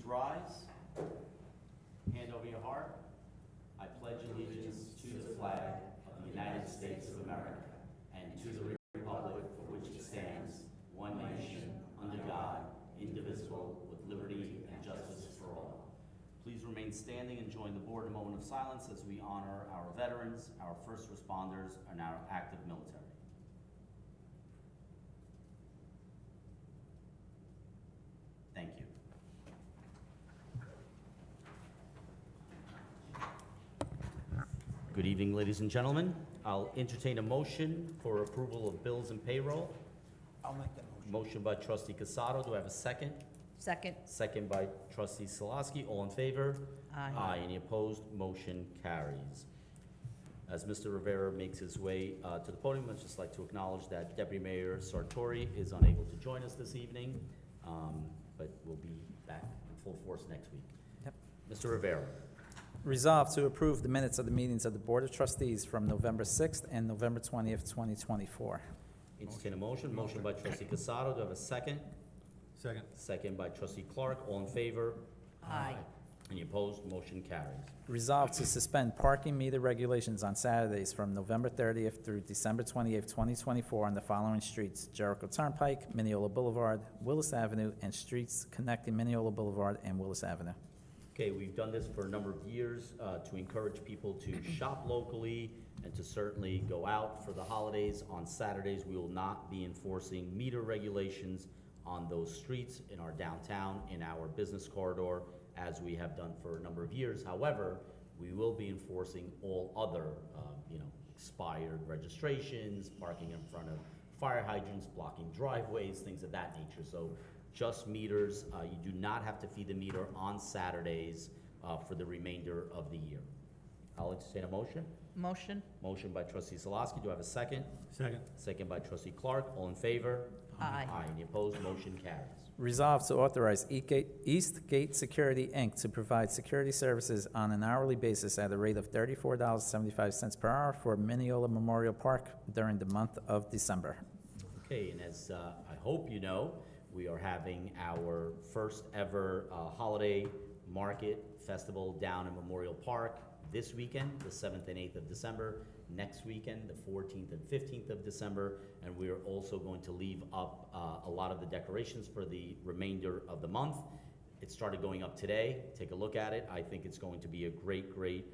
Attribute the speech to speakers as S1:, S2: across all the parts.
S1: rise. Hand over your heart. I pledge allegiance to the flag of the United States of America and to the republic for which it stands, one nation, under God, indivisible, with liberty and justice for all. Please remain standing and join the board in a moment of silence as we honor our veterans, our first responders, and our active military. Thank you. Good evening, ladies and gentlemen. I'll entertain a motion for approval of bills and payroll.
S2: I'll make that motion.
S1: Motion by trustee Casado. Do I have a second?
S3: Second.
S1: Second by trustee Salaski. All in favor?
S3: Aye.
S1: Any opposed? Motion carries. As Mr. Rivera makes his way to the podium, I'd just like to acknowledge that Deputy Mayor Sartori is unable to join us this evening, but will be back in full force next week.
S2: Yep.
S1: Mr. Rivera.
S2: Resolved to approve the minutes of the meetings of the Board of Trustees from November 6th and November 20th, 2024.
S1: Entertain a motion. Motion by trustee Casado. Do I have a second?
S4: Second.
S1: Second by trustee Clark. All in favor?
S3: Aye.
S1: Any opposed? Motion carries.
S2: Resolved to suspend parking meter regulations on Saturdays from November 30th through December 28th, 2024 on the following streets: Jericho Turnpike, Mineola Boulevard, Willis Avenue, and streets connecting Mineola Boulevard and Willis Avenue.
S1: Okay, we've done this for a number of years to encourage people to shop locally and to certainly go out for the holidays. On Saturdays, we will not be enforcing meter regulations on those streets in our downtown, in our business corridor, as we have done for a number of years. However, we will be enforcing all other, expired registrations, parking in front of fire hydrants, blocking driveways, things of that nature. So just meters. You do not have to feed the meter on Saturdays for the remainder of the year. I'll entertain a motion.
S3: Motion.
S1: Motion by trustee Salaski. Do I have a second?
S4: Second.
S1: Second by trustee Clark. All in favor?
S3: Aye.
S1: Any opposed? Motion carries.
S2: Resolved to authorize Eastgate Security, Inc. to provide security services on an hourly basis at a rate of $34.75 per hour for Mineola Memorial Park during the month of December.
S1: Okay, and as I hope you know, we are having our first ever holiday market festival down in Memorial Park this weekend, the 7th and 8th of December. Next weekend, the 14th and 15th of December, and we are also going to leave up a lot of the decorations for the remainder of the month. It started going up today. Take a look at it. I think it's going to be a great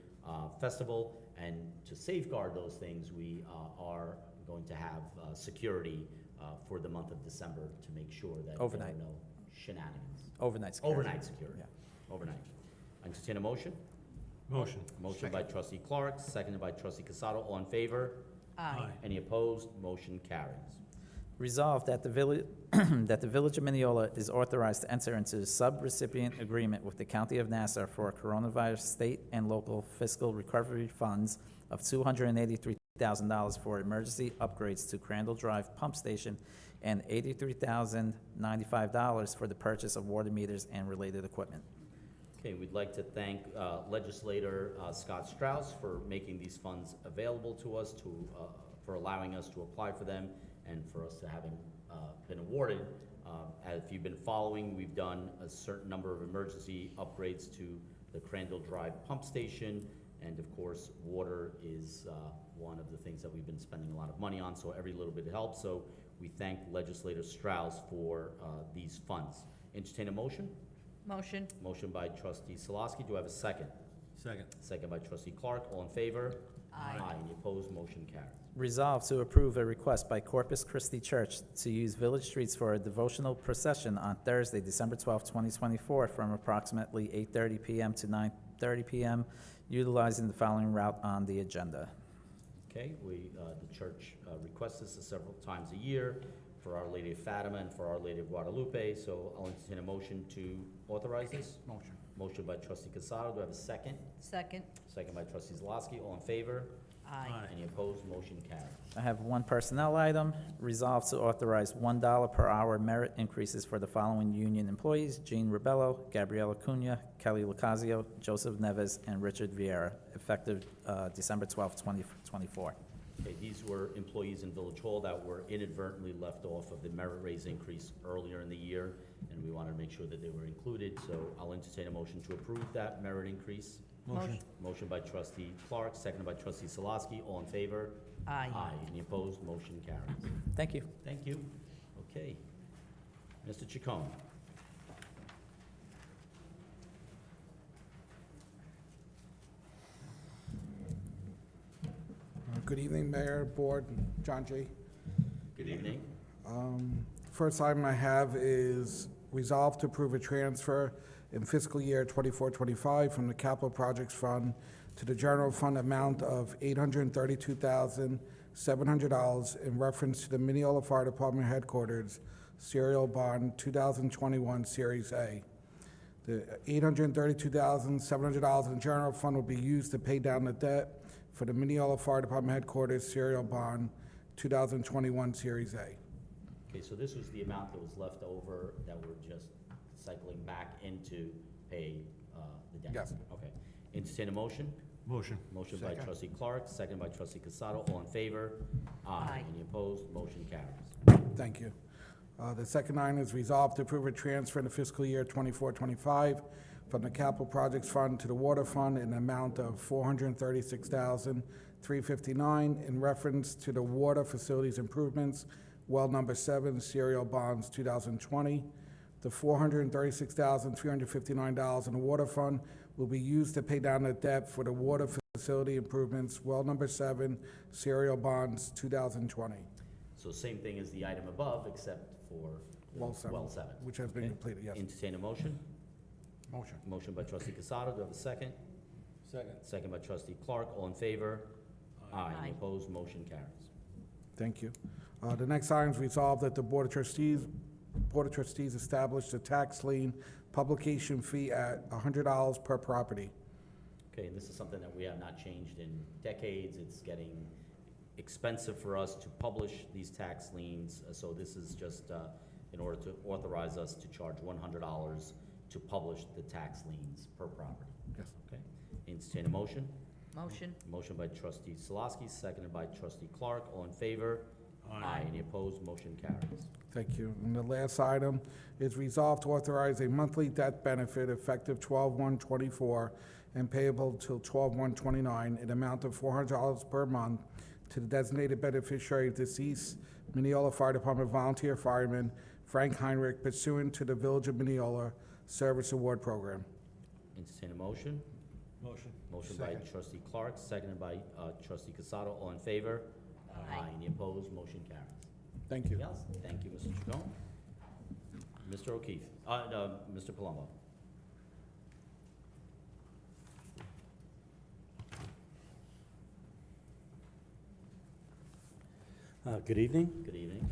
S1: festival, and to safeguard those things, we are going to have security for the month of December to make sure that
S2: Overnight.
S1: there are no shenanigans.
S2: Overnight security.
S1: Overnight security.
S2: Yeah.
S1: Overnight. I entertain a motion.
S4: Motion.
S1: Motion by trustee Clark, seconded by trustee Casado. All in favor?
S3: Aye.
S1: Any opposed? Motion carries.
S2: Resolved that the village, that the Village of Mineola is authorized to enter into a sub-recipient agreement with the County of Nassau for coronavirus state and local fiscal recovery funds of $283,000 for emergency upgrades to Crandall Drive Pump Station and $83,095 for the purchase of water meters and related equipment.
S1: Okay, we'd like to thank legislator Scott Strauss for making these funds available to us, for allowing us to apply for them, and for us to having been awarded. If you've been following, we've done a certain number of emergency upgrades to the Crandall Drive Pump Station, and of course, water is one of the things that we've been spending a lot of money on, so every little bit helps. So we thank legislator Strauss for these funds. Entertain a motion?
S3: Motion.
S1: Motion by trustee Salaski. Do I have a second?
S4: Second.
S1: Second by trustee Clark. All in favor?
S3: Aye.
S1: Any opposed? Motion carries.
S2: Resolved to approve a request by Corpus Christi Church to use village streets for a devotional procession on Thursday, December 12, 2024, from approximately 8:30 p.m. to 9:30 p.m., utilizing the following route on the agenda.
S1: Okay, the church requests this several times a year for Our Lady of Fatima and for Our Lady of Guadalupe, so I'll entertain a motion to authorize this.
S4: Motion.
S1: Motion by trustee Casado. Do I have a second?
S3: Second.
S1: Second by trustee Zalowski. All in favor?
S3: Aye.
S1: Any opposed? Motion carries.
S2: I have one personnel item. Resolved to authorize $1 per hour merit increases for the following union employees: Jean Rebello, Gabriela Cunha, Kelly Locasio, Joseph Neves, and Richard Vieira, effective December 12, 2024.
S1: Okay, these were employees in Village Hall that were inadvertently left off of the merit raise increase earlier in the year, and we wanted to make sure that they were included, so I'll entertain a motion to approve that merit increase.
S4: Motion.
S1: Motion by trustee Clark, seconded by trustee Salaski. All in favor?
S3: Aye.
S1: Any opposed? Motion carries.
S2: Thank you.
S1: Thank you. Okay. Mr. Chacon?
S5: Good evening, Mayor, Board, John G.
S1: Good evening.
S5: First item I have is resolve to approve a transfer in fiscal year 24-25 from the Capital Projects Fund to the General Fund amount of $832,700 in reference to the Mineola Fire Department Headquarters Serial Bond 2021 Series A. The $832,700 in the general fund will be used to pay down the debt for the Mineola Fire Department Headquarters Serial Bond 2021 Series A.
S1: Okay, so this was the amount that was left over that we're just cycling back into pay the debt?
S5: Yes.
S1: Okay. Entertain a motion?
S4: Motion.
S1: Motion by
S5: Second.
S1: trustee Clark, second by trustee Casado. All in favor?
S3: Aye.
S1: Any opposed? Motion carries.
S5: Thank you. The second item is resolved to approve a transfer in the fiscal year 24-25 from the Capital Projects Fund to the Water Fund in the amount of $436,359 in reference to the water facilities improvements, well number 7, serial bonds 2020. The $436,359 in the Water Fund will be used to pay down the debt for the water facility improvements, well number 7, serial bonds 2020.
S1: So same thing as the item above, except for
S5: Well 7.
S1: Well 7.
S5: Which has been
S1: Okay.
S5: completed, yes.
S1: Entertain a motion?
S5: Motion.
S1: Motion by trustee Casado. Do I have a second?
S4: Second.
S1: Second by trustee Clark. All in favor? Aye. Any
S3: Aye.
S1: opposed? Motion carries.
S5: Thank you. The next item is resolved that the Board of Trustees establish the tax lien publication fee at $100 per property.
S1: Okay, and this is something that we have not changed in decades. It's getting expensive for us to publish these tax liens, so this is just in order to authorize us to charge $100 to publish the tax liens per property.
S5: Yes.
S1: Okay, entertain a motion.
S3: Motion.
S1: Motion by trustee Salaski, seconded by trustee Clark. All in favor? Any opposed? Motion carries.
S5: Thank you. And the last item is resolved to authorize a monthly death benefit effective 12/1/24 and payable till 12/1/29 in amount of $400 per month to the designated beneficiary of deceased Mineola Fire Department volunteer fireman Frank Heinrich pursuant to the Village of Mineola Service Award Program.
S1: Entertain a motion.
S4: Motion.
S1: Motion by trustee Clark, seconded by trustee Casado. All in favor?
S3: Aye.
S1: Any opposed? Motion carries.
S5: Thank you.
S1: Anything else? Thank you, Mr. Chacon. Mr. O'Keefe, no, Mr. Palumbo.
S6: Good evening.
S1: Good evening.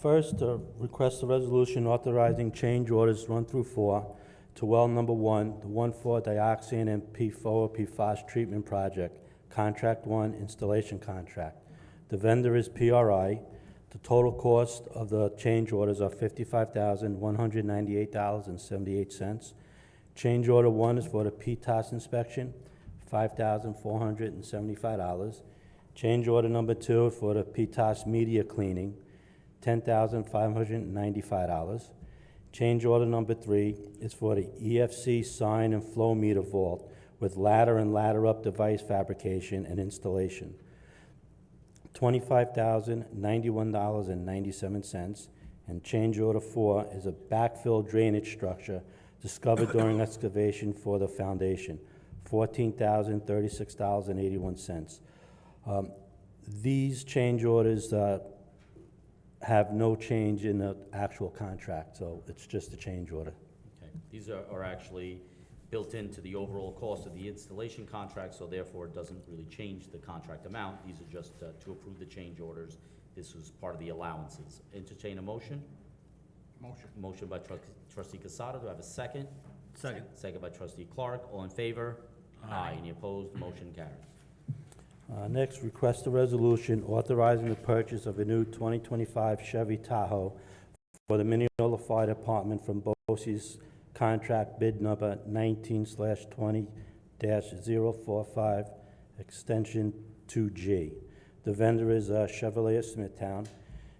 S6: First, request a resolution authorizing change orders 1 through 4 to well number 1, the 1,4-dioxane and PFOA/PFAS treatment project, contract 1, installation contract. The vendor is PRI. The total cost of the change orders are $55,198.78. Change order 1 is for the PTAS inspection, $5,475. Change order number 2 is for the PTAS media cleaning, $10,595. Change order number 3 is for the EFC sign and flow meter vault with ladder and ladder up device fabrication and installation, $25,091.97. And change order 4 is a backfill drainage structure discovered during excavation for the foundation, $14,036.81. These change orders have no change in the actual contract, so it's just a change order.
S1: Okay. These are actually built into the overall cost of the installation contract, so therefore it doesn't really change the contract amount. These are just to approve the change orders. This was part of the allowances. Entertain a motion?
S5: Motion.
S1: Motion by trustee Casado. Do I have a second?
S4: Second.
S1: Second by trustee Clark. All in favor?
S3: Aye.
S1: Any opposed? Motion carries.
S6: Next, request a resolution authorizing the purchase of a new 2025 Chevy Tahoe for the Mineola Fire Department from BOCES contract bid number 19/20-045, extension 2G. The vendor is Chevrolet of Smithtown,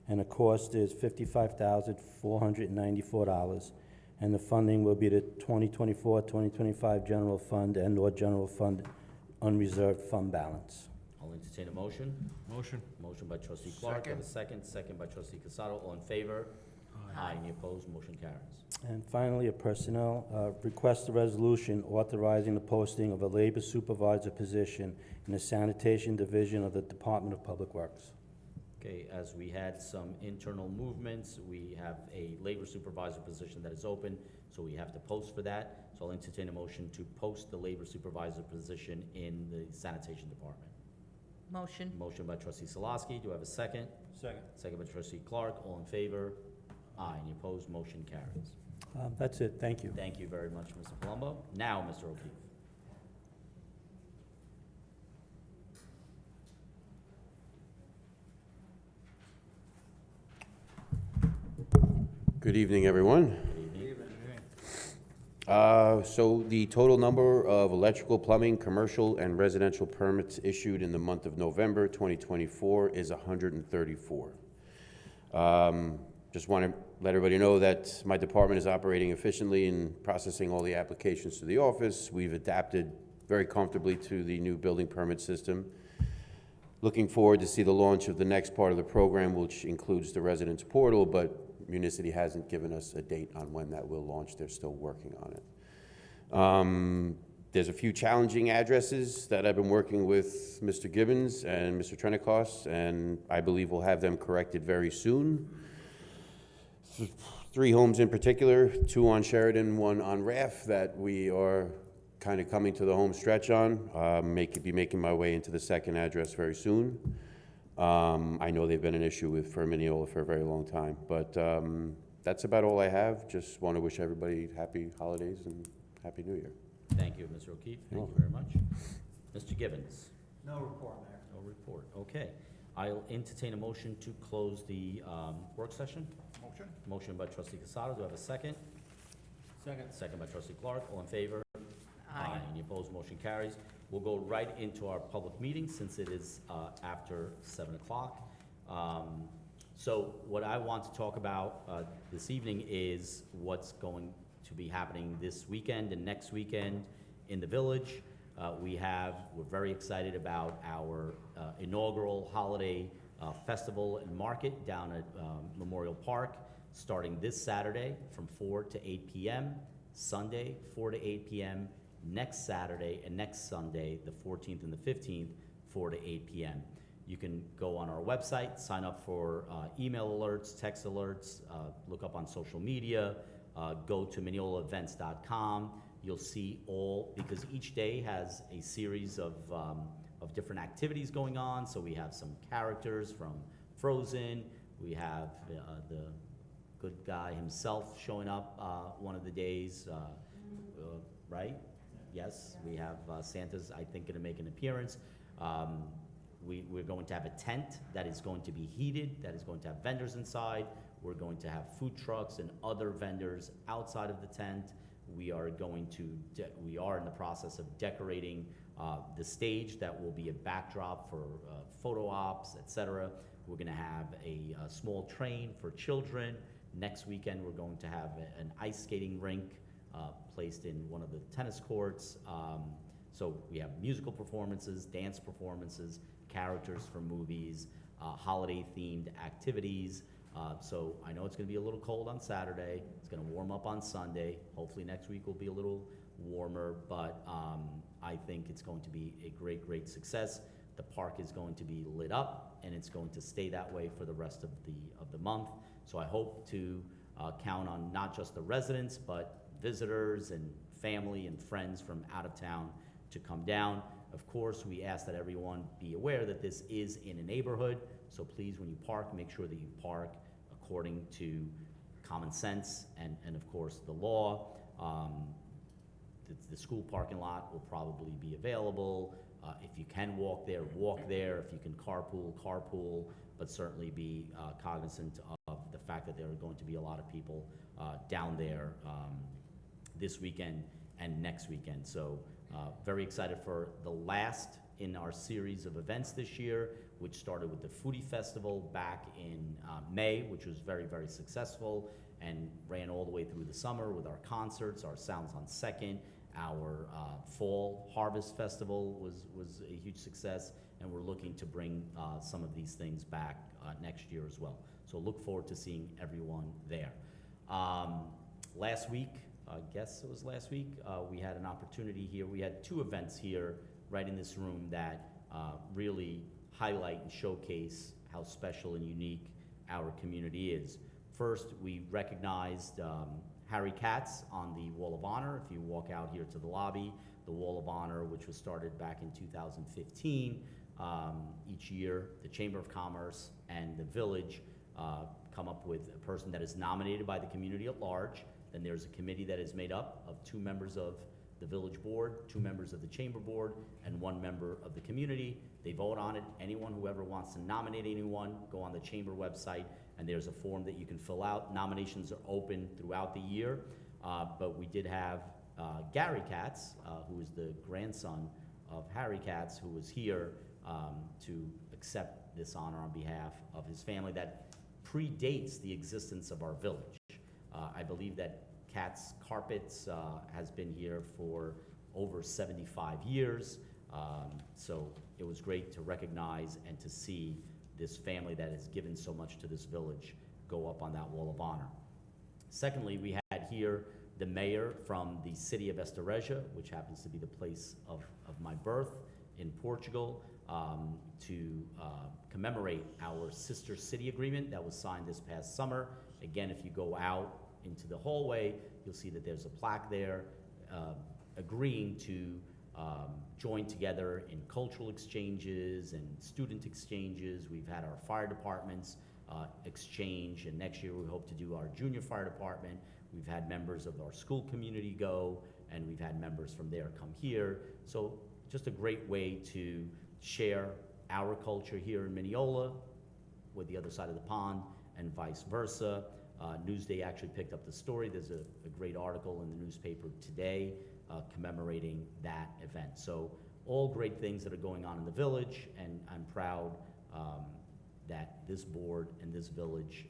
S6: and the cost is $55,494. And the funding will be the 2024-2025 general fund and/or general fund unreserved fund balance.
S1: I'll entertain a motion.
S4: Motion.
S1: Motion by trustee Clark, do I have a second? Second by trustee Casado, all in favor? Aye. Any opposed? Motion carries.
S6: And finally, a personnel, request a resolution authorizing the posting of a labor supervisor position in the sanitation division of the Department of Public Works.
S1: Okay, as we had some internal movements, we have a labor supervisor position that is open, so we have to post for that. So I'll entertain a motion to post the labor supervisor position in the sanitation department.
S3: Motion.
S1: Motion by trustee Salaski, do I have a second?
S4: Second.
S1: Second by trustee Clark, all in favor? Aye. Any opposed? Motion carries.
S6: That's it, thank you.
S1: Thank you very much, Mr. Palumbo. Now, Mr. O'Keefe.
S7: Good evening, everyone.
S1: Good evening.
S7: So the total number of electrical, plumbing, commercial, and residential permits issued in the month of November 2024 is 134. Just want to let everybody know that my department is operating efficiently in processing all the applications to the office. We've adapted very comfortably to the new building permit system. Looking forward to see the launch of the next part of the program, which includes the residence portal, but Municity hasn't given us a date on when that will launch. They're still working on it. There's a few challenging addresses that I've been working with Mr. Gibbons and Mr. Trenikos, and I believe we'll have them corrected very soon. 3 homes in particular, 2 on Sheridan, 1 on Raff, that we are kind of coming to the home stretch on. Be making my way into the second address very soon. I know they've been an issue with for Mineola for a very long time, but that's about all I have. Just want to wish everybody happy holidays and Happy New Year.
S1: Thank you, Mr. O'Keefe.
S7: You're
S1: Thank you very much. Mr. Gibbons?
S4: No report, Mayor.
S1: No report. Okay. I'll entertain a motion to close the work session.
S4: Motion.
S1: Motion by trustee Casado. Do I have a second?
S4: Second.
S1: Second by trustee Clark. All in favor?
S3: Aye.
S1: Any opposed? Motion carries. We'll go right into our public meeting since it is after 7 o'clock. So what I want to talk about this evening is what's going to be happening this weekend and next weekend in the village. We're very excited about our inaugural holiday festival and market down at Memorial Park, starting this Saturday from 4 to 8 p.m., Sunday 4 to 8 p.m., next Saturday and next Sunday, the 14th and the 15th, 4 to 8 p.m. You can go on our website, sign up for email alerts, text alerts, look up on social media, go to MineolaEvents.com. You'll see all, because each day has a series of different activities going on. So we have some characters from Frozen. We have the good guy himself showing up one of the days, right? Yes, we have Santa's, I think, going to make an appearance. We're going to have a tent that is going to be heated, that is going to have vendors inside. We're going to have food trucks and other vendors outside of the tent. We are in the process of decorating the stage that will be a backdrop for photo ops, etc. We're going to have a small train for children. Next weekend, we're going to have an ice skating rink placed in one of the tennis courts. So we have musical performances, dance performances, characters from movies, holiday-themed activities. So I know it's going to be a little cold on Saturday. It's going to warm up on Sunday. Hopefully next week will be a little warmer, but I think it's going to be a great, great success. The park is going to be lit up, and it's going to stay that way for the rest of the month. So I hope to count on not just the residents, but visitors and family and friends from out of town to come down. Of course, we ask that everyone be aware that this is in a neighborhood, so please, when you park, make sure that you park according to common sense and of course, the law. The school parking lot will probably be available. If you can walk there, walk there. If you can carpool, carpool, but certainly be cognizant of the fact that there are going to be a lot of people down there this weekend and next weekend. So very excited for the last in our series of events this year, which started with the Foodie Festival back in May, which was very, very successful, and ran all the way through the summer with our concerts, our Sounds on Second. Our Fall Harvest Festival was a huge success, and we're looking to bring some of these things back next year as well. So look forward to seeing everyone there. Last week, I guess it was last week, we had an opportunity here. We had two events here right in this room that really highlight and showcase how special and unique our community is. First, we recognized Harry Katz on the Wall of Honor. If you walk out here to the lobby, the Wall of Honor, which was started back in 2015, each year the Chamber of Commerce and the Village come up with a person that is nominated by the community at large. Then there's a committee that is made up of 2 members of the Village Board, 2 members of the Chamber Board, and 1 member of the community. They vote on it. Anyone who ever wants to nominate anyone, go on the Chamber website, and there's a form that you can fill out. Nominations are open throughout the year, but we did have Gary Katz, who is the grandson of Harry Katz, who was here to accept this honor on behalf of his family that predates the existence of our village. I believe that Katz Carpets has been here for over 75 years, so it was great to recognize and to see this family that has given so much to this village go up on that Wall of Honor. Secondly, we had here the mayor from the city of Estereja, which happens to be the place of my birth in Portugal, to commemorate our sister city agreement that was signed this past summer. Again, if you go out into the hallway, you'll see that there's a plaque there agreeing to join together in cultural exchanges and student exchanges. We've had our fire departments exchange, and next year we hope to do our junior fire department. We've had members of our school community go, and we've had members from there come here. So just a great way to share our culture here in Mineola with the other side of the pond, and vice versa. Newsday actually picked up the story. There's a great article in the newspaper today commemorating that event. So all great things that are going on in the village, and I'm proud that this board and this village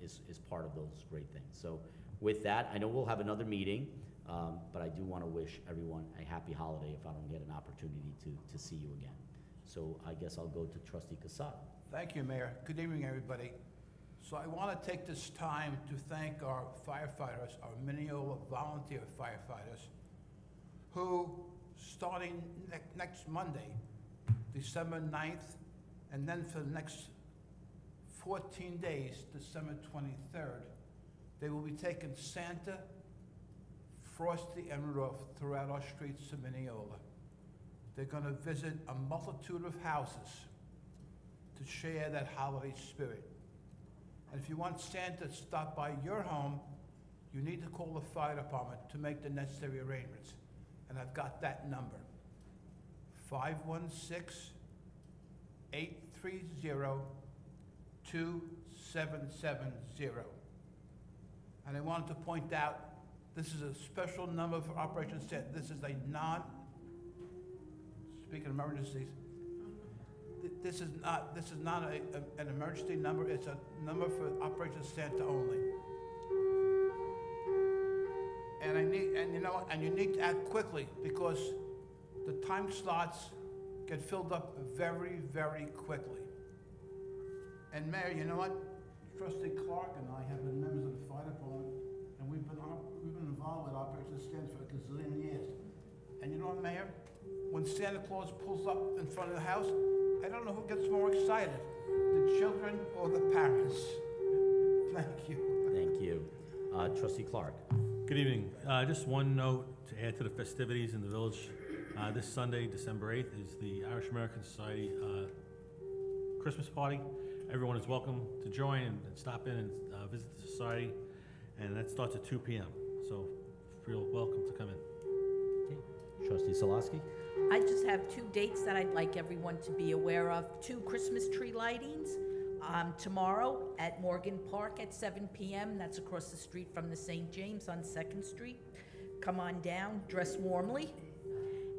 S1: is part of those great things. So with that, I know we'll have another meeting, but I do want to wish everyone a happy holiday if I don't get an opportunity to see you again. So I guess I'll go to Trustee Casado.
S8: Thank you, Mayor. Good evening, everybody. So I want to take this time to thank our firefighters, our Mineola volunteer firefighters, who, starting next Monday, December 9th, and then for the next 14 days, December 23rd, they will be taking Santa, Frosty, and Rudolph throughout our streets of Mineola. They're going to visit a multitude of houses to share that holiday spirit. And if you want Santa to stop by your home, you need to call the fire department to make the necessary arrangements. And I've got that number, 516-830-2770. And I wanted to point out, this is a special number for Operation Santa. This is a speaking of emergencies, this is not an emergency number. It's a number for Operation Santa only. And you need to act quickly, because the time slots get filled up very, very quickly. And Mayor, you know what? Trustee Clark and I have been members of the fire department, and we've been involved with Operation Santa for a gazillion years. And you know what, Mayor? When Santa Claus pulls up in front of the house, I don't know who gets more excited, the children or the parents. Thank you.
S1: Thank you. Trustee Clark.
S4: Good evening. Just one note to add to the festivities in the village. This Sunday, December 8th, is the Irish American Society Christmas party. Everyone is welcome to join and stop in and visit the society, and that starts at 2 p.m. So feel welcome to come in.
S1: Okay. Trustee Solosky.
S3: I just have 2 dates that I'd like everyone to be aware of. 2 Christmas tree lightings. Tomorrow at Morgan Park at 7 p.m. That's across the street from the St. James on 2nd Street. Come on down, dress warmly.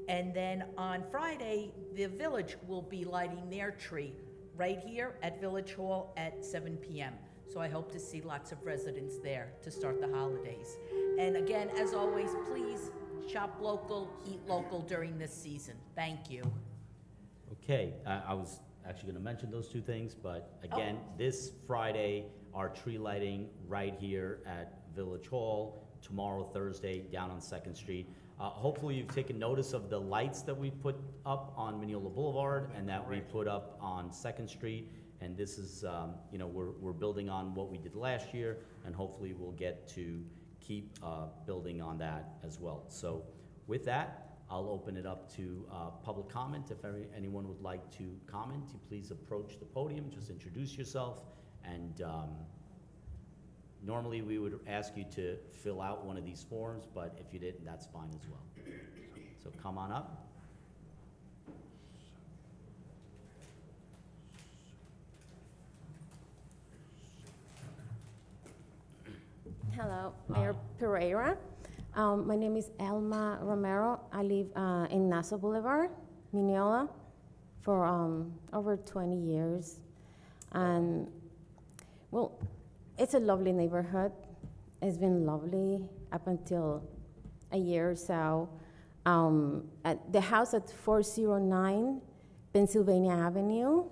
S3: And then on Friday, the village will be lighting their tree right here at Village Hall at 7 p.m. So I hope to see lots of residents there to start the holidays. And again, as always, please shop local, eat local during this season. Thank you.
S1: Okay, I was actually gonna mention those two things, but again, this Friday, our tree lighting right here at Village Hall, tomorrow, Thursday, down on Second Street. Hopefully you've taken notice of the lights that we put up on Mineola Boulevard and that we put up on Second Street. And this is, you know, we're building on what we did last year, and hopefully we'll get to keep building on that as well. So with that, I'll open it up to public comment. If anyone would like to comment, you please approach the podium, just introduce yourself. And normally we would ask you to fill out one of these forms, but if you didn't, that's fine as well. So come on up.
S9: Hello, Mayor Pereira. My name is Elma Romero. I live in Nassau Boulevard, Mineola, for over 20 years. And, well, it's a lovely neighborhood. It's been lovely up until a year or so. At the house at 409 Pennsylvania Avenue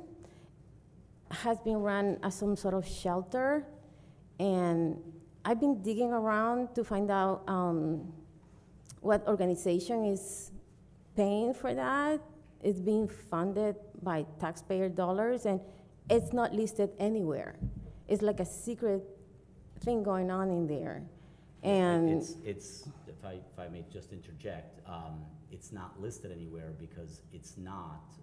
S9: has been run as some sort of shelter, and I've been digging around to find out what organization is paying for that. It's being funded by taxpayer dollars, and it's not listed anywhere. It's like a secret thing going on in there. And
S1: It's if I may just interject, it's not listed anywhere because it's not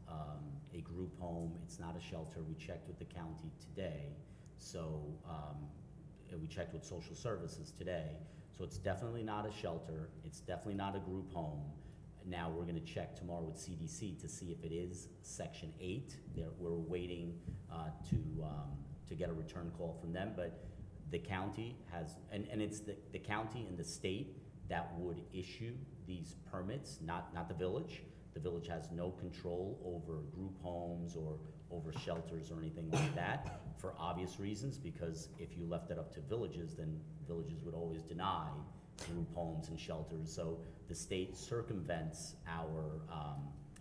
S1: a group home, it's not a shelter. We checked with the county today, so we checked with social services today. So it's definitely not a shelter, it's definitely not a group home. Now we're gonna check tomorrow with CDC to see if it is Section 8. We're waiting to get a return call from them, but the county has, and it's the county and the state that would issue these permits, not the village. The village has no control over group homes or over shelters or anything like that, for obvious reasons, because if you left it up to villages, then villages would always deny group homes and shelters. So the state circumvents our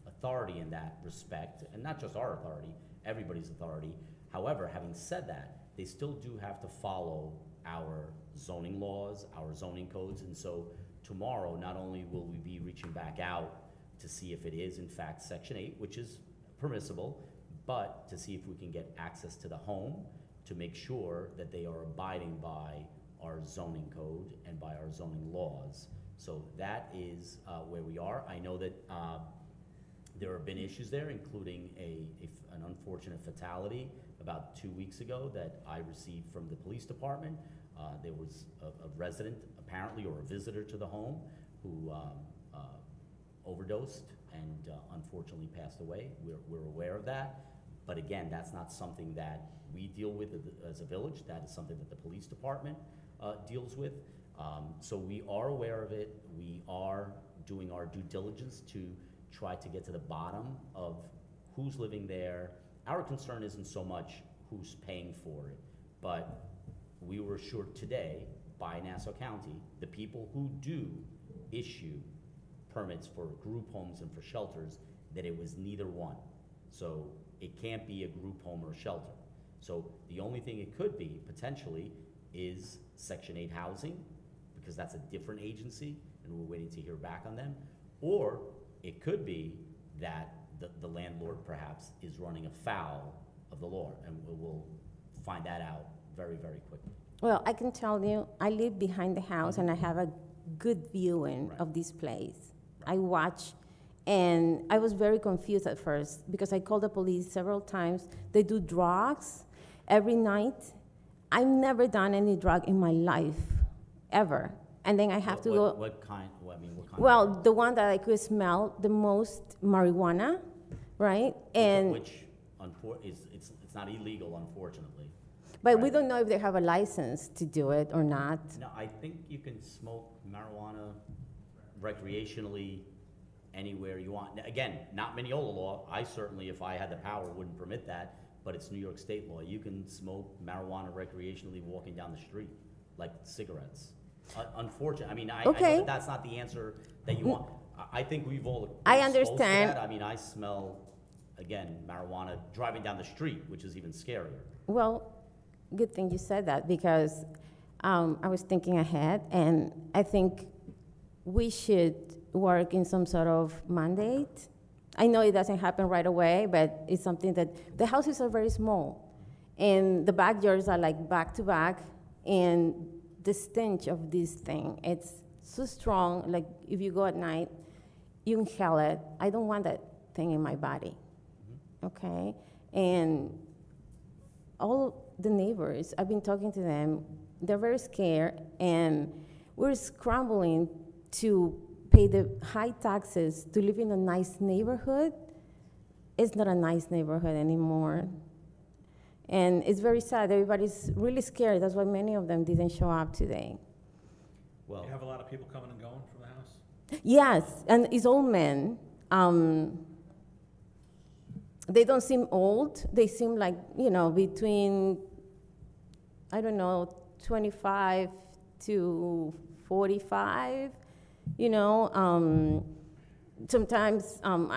S1: authority in that respect, and not just our authority, everybody's authority. However, having said that, they still do have to follow our zoning laws, our zoning codes, and so tomorrow, not only will we be reaching back out to see if it is in fact Section 8, which is permissible, but to see if we can get access to the home to make sure that they are abiding by our zoning code and by our zoning laws. So that is where we are. I know that there have been issues there, including an unfortunate fatality about 2 weeks ago that I received from the police department. There was a resident, apparently, or a visitor to the home who overdosed and unfortunately passed away. We're aware of that. But again, that's not something that we deal with as a village. That is something that the police department deals with. So we are aware of it. We are doing our due diligence to try to get to the bottom of who's living there. Our concern isn't so much who's paying for it, but we were assured today by Nassau County, the people who do issue permits for group homes and for shelters, that it was neither one. So it can't be a group home or a shelter. So the only thing it could be, potentially, is Section 8 housing, because that's a different agency, and we're waiting to hear back on them. Or it could be that the landlord perhaps is running afoul of the law, and we'll find that out very, very quickly.
S9: well, I can tell you, I live behind the house and I have a good viewing
S1: Right.
S9: of this place. I watch, and I was very confused at first because I called the police several times. They do drugs every night. I've never done any drug in my life, ever. And then I have to go.
S1: What kind, I mean, what kind?
S9: Well, the one that I could smell the most, marijuana, right? And
S1: Which, it's not illegal, unfortunately.
S9: but we
S1: right.
S9: don't know if they have a license to do it or not.
S1: No, I think you can smoke marijuana recreationally anywhere you want. Now, again, not Mineola law. I certainly, if I had the power, wouldn't permit that, but it's New York State law. You can smoke marijuana recreationally walking down the street, like cigarettes. Unfortunately, I mean, I know
S9: Okay.
S1: that that's not the answer that you want. I think we've all been
S9: I
S1: exposed to
S9: understand.
S1: that. I mean, I smell, again, marijuana driving down the street, which is even scarier.
S9: Well, good thing you said that because I was thinking ahead, and I think we should work in some sort of mandate. I know it doesn't happen right away, but it's something that the houses are very small, and the backyards are like back to back, and the stench of this thing, it's so strong. Like if you go at night, you inhale it. I don't want that thing in my body. Okay, and all the neighbors, I've been talking to them, they're very scared, and we're scrambling to pay the high taxes to live in a nice neighborhood. It's not a nice neighborhood anymore. And it's very sad. Everybody's really scared. That's why many of them didn't show up today.
S1: Well,
S4: You have a lot of people coming and going from the house?
S9: Yes, and it's old men. They don't seem old. They seem like, between, I don't know, 25 to 45. Sometimes I'm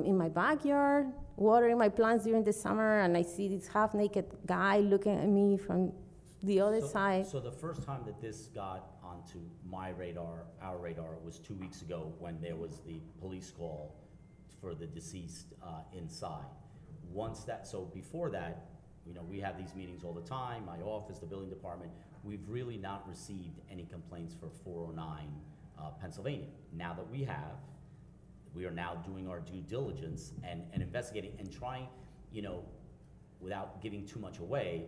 S9: in my backyard watering my plants during the summer, and I see this half-naked guy looking at me from the other side.
S1: So the first time that this got onto my radar, our radar, was 2 weeks ago when there was the police call for the deceased inside. So before that, we have these meetings all the time, my office, the building department. We've really not received any complaints for 409 Pennsylvania. Now that we have, we are now doing our due diligence and investigating and trying, without giving too much away,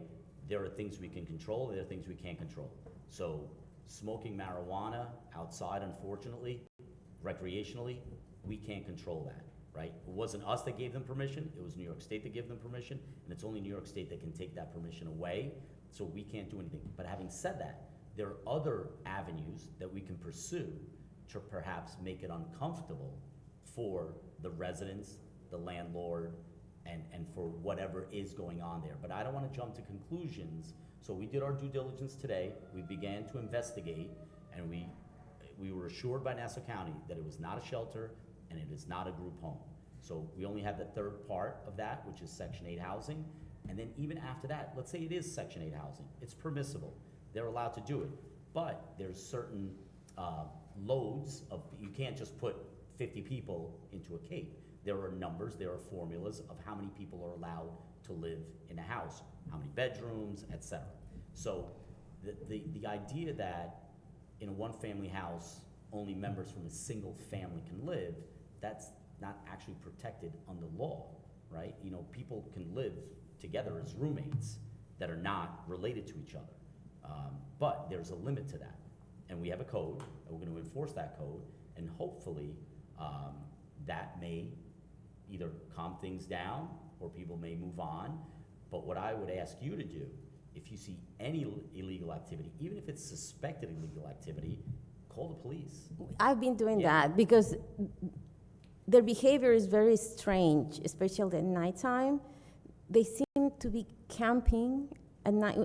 S1: there are things we can control, there are things we can't control. So smoking marijuana outside, unfortunately, recreationally, we can't control that, right? It wasn't us that gave them permission, it was New York State that gave them permission, and it's only New York State that can take that permission away, so we can't do anything. But having said that, there are other avenues that we can pursue to perhaps make it uncomfortable for the residents, the landlord, and for whatever is going on there. But I don't want to jump to conclusions. So we did our due diligence today. We began to investigate, and we were assured by Nassau County that it was not a shelter and it is not a group home. So we only have the third part of that, which is Section 8 housing. And then even after that, let's say it is Section 8 housing. It's permissible. They're allowed to do it. But there's certain loads of, you can't just put 50 people into a cape. There are numbers, there are formulas of how many people are allowed to live in a house, how many bedrooms, etc. So the idea that in a one-family house, only members from a single family can live, that's not actually protected under law, right? People can live together as roommates that are not related to each other. But there's a limit to that. And we have a code, and we're going to enforce that code, and hopefully that may either calm things down or people may move on. But what I would ask you to do, if you see any illegal activity, even if it's suspected illegal activity, call the police.
S9: I've been doing
S1: Yeah.
S9: that because their behavior is very strange, especially at nighttime. They seem to be camping at night.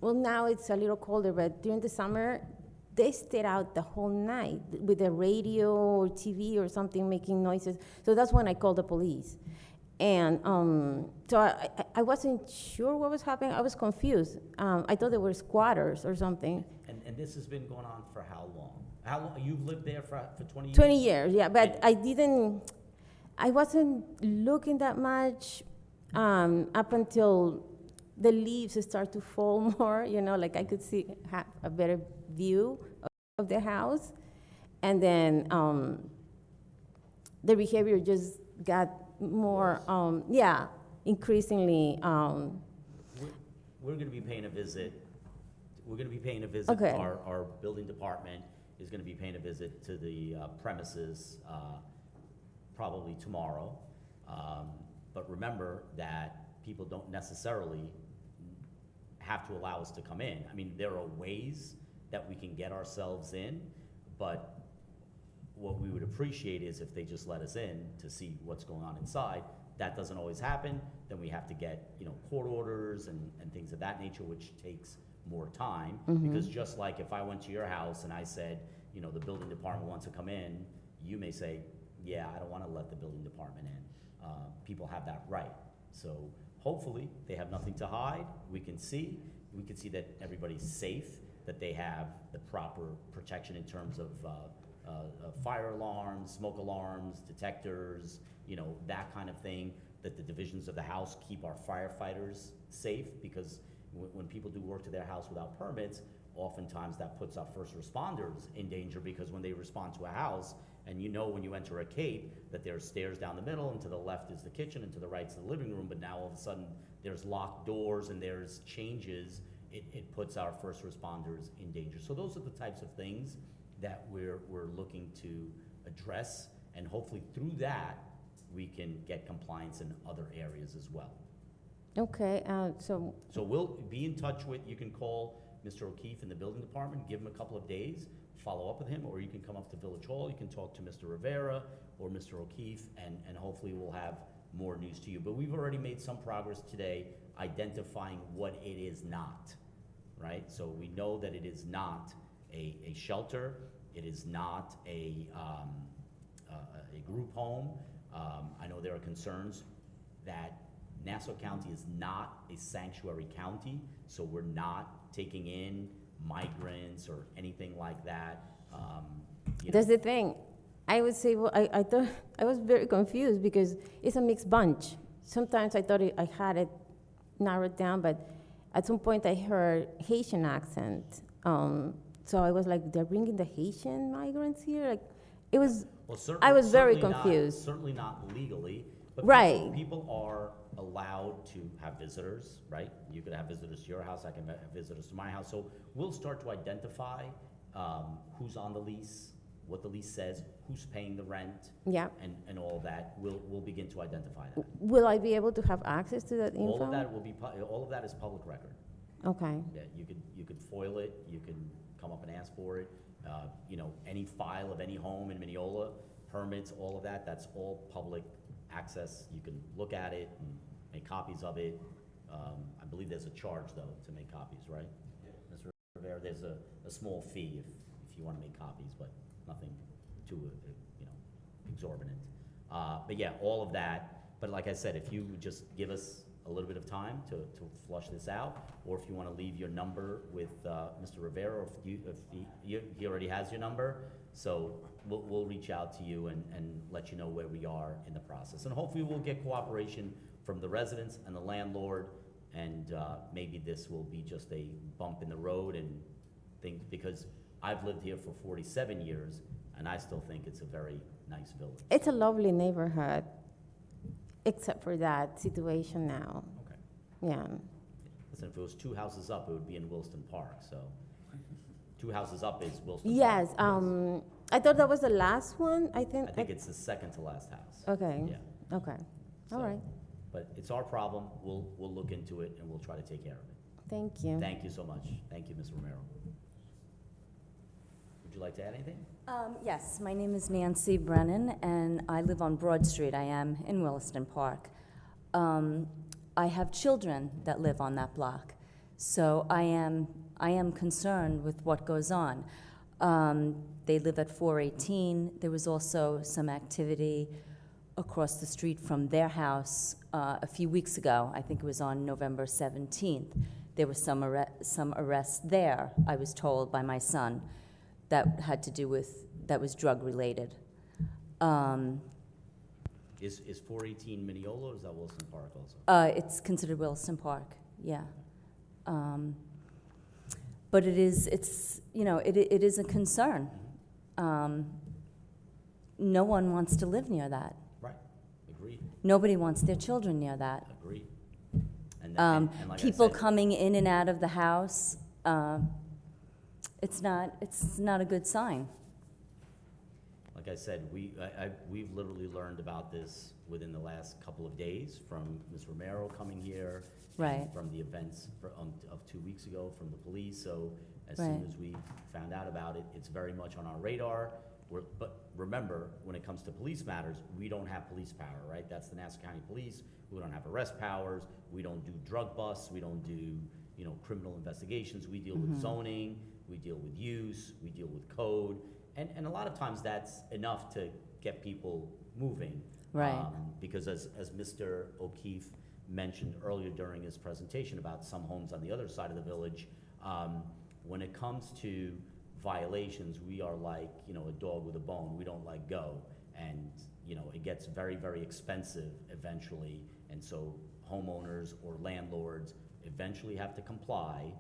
S9: Well, now it's a little colder, but during the summer, they stayed out the whole night with a radio or TV or something making noises. So that's when I called the police. And so I wasn't sure what was happening. I was confused. I thought they were squatters or something.
S1: And this has been going on for how long? How long, you've lived there for 20 years?
S9: 20 years, yeah, but I wasn't looking that much up until the leaves start to fall more, like I could have a better view of the house. And then the behavior just got more, increasingly.
S1: We're gonna be paying a visit. We're gonna be paying a visit.
S9: Okay.
S1: Our building department is gonna be paying a visit to the premises probably tomorrow. But remember that people don't necessarily have to allow us to come in. I mean, there are ways that we can get ourselves in, but what we would appreciate is if they just let us in to see what's going on inside. That doesn't always happen, then we have to get, court orders and things of that nature, which takes more time. Because just like if I went to your house and I said, the building department wants to come in, you may say, yeah, I don't want to let the building department in. People have that right. So hopefully, they have nothing to hide. We can see that everybody's safe, that they have the proper protection in terms of fire alarms, smoke alarms, detectors, that kind of thing, that the divisions of the house keep our firefighters safe, because when people do work to their house without permits, oftentimes that puts our first responders in danger, because when they respond to a house, and when you enter a Cape, that there's stairs down the middle, and to the left is the kitchen, and to the right is the living room, but now all of a sudden, there's locked doors and there's changes, it puts our first responders in danger. So those are the types of things that we're looking to address, and hopefully through that, we can get compliance in other areas as well.
S9: Okay, so,
S1: So we'll be in touch with, you can call Mr. O'Keefe in the building department, give him a couple of days, follow up with him, or you can come up to Village Hall, you can talk to Mr. Rivera or Mr. O'Keefe, and hopefully we'll have more news to you. But we've already made some progress today identifying what it is not, right? So we know that it is not a shelter, it is not a group home. I know there are concerns that Nassau County is not a sanctuary county, so we're not taking in migrants or anything like that.
S9: that's the thing. I would say, well, I thought, I was very confused because it's a mixed bunch. Sometimes I thought I had it narrowed down, but at some point I heard Haitian accent. So I was like, they're bringing the Haitian migrants here? Like, it was,
S1: Well,
S9: I was very
S1: certainly not-
S9: confused.
S1: Certainly not legally, but
S9: Right.
S1: people are allowed to have visitors, right? You could have visitors to your house, I can have visitors to my house. So we'll start to identify who's on the lease, what the lease says, who's paying the rent,
S9: yeah.
S1: and all of that. We'll begin to identify that.
S9: Will I be able to have access to that info?
S1: All of that will be, all of that is public record.
S9: Okay,
S1: Yeah, you could foil it, you can come up and ask for it. Any file of any home in Mineola, permits, all of that, that's all public access. You can look at it and make copies of it. I believe there's a charge, though, to make copies, right? Mr. Rivera, there's a small fee if you want to make copies, but nothing too, exorbitant. But yeah, all of that. But like I said, if you would just give us a little bit of time to flush this out, or if you want to leave your number with Mr. Rivera, or if he already has your number, so we'll reach out to you and let you know where we are in the process. And hopefully we'll get cooperation from the residents and the landlord, and maybe this will be just a bump in the road and things, because I've lived here for 47 years, and I still think it's a very nice village.
S9: it's a lovely neighborhood, except for that situation now.
S1: Okay.
S9: Yeah.
S1: Listen, if it was 2 houses up, it would be in Wilston Park, so 2 houses up is Wilston
S9: Yes,
S1: Park.
S9: I thought that was the last one, I think.
S1: I think it's the second to last house.
S9: Okay,
S1: Yeah.
S9: okay, all
S1: So,
S9: right,
S1: But it's our problem, we'll look into it and we'll try to take care of it.
S9: thank you.
S1: Thank you so much. Thank you, Ms. Romero. Would you like to add anything?
S10: Yes, my name is Nancy Brennan, and I live on Broad Street. I am in Williston Park. I have children that live on that block, so I am concerned with what goes on. They live at 418. There was also some activity across the street from their house a few weeks ago. I think it was on November 17th. There was some arrests there, I was told by my son, that had to do with, that was drug-related.
S1: Is 418 Mineola, or is that Wilson Park also?
S10: It's considered Wilson Park, yeah. But it is a concern. No one wants to live near that.
S1: Right, agreed,
S10: Nobody wants their children near that.
S1: agreed. And like I
S10: People
S1: said,
S10: coming in and out of the house, it's not a good sign.
S1: Like I said, we've literally learned about this within the last couple of days from Ms. Romero coming here. and
S10: Right.
S1: From the events of 2 weeks ago from the police, so as soon
S10: Right.
S1: as we found out about it, it's very much on our radar. But remember, remember, when it comes to police matters, we don't have police power, right? That's the Nassau County Police. We don't have arrest powers. We don't do drug busts. We don't do, criminal investigations. We deal with zoning. We deal with use. We deal with code. And a lot of times that's enough to get people moving.
S10: Right.
S1: Because as Mr. O'Keefe mentioned earlier during his presentation about some homes on the other side of the village, when it comes to violations, we are like, a dog with a bone. We don't let go. And, it gets very, very expensive eventually. And so homeowners or landlords eventually have to comply,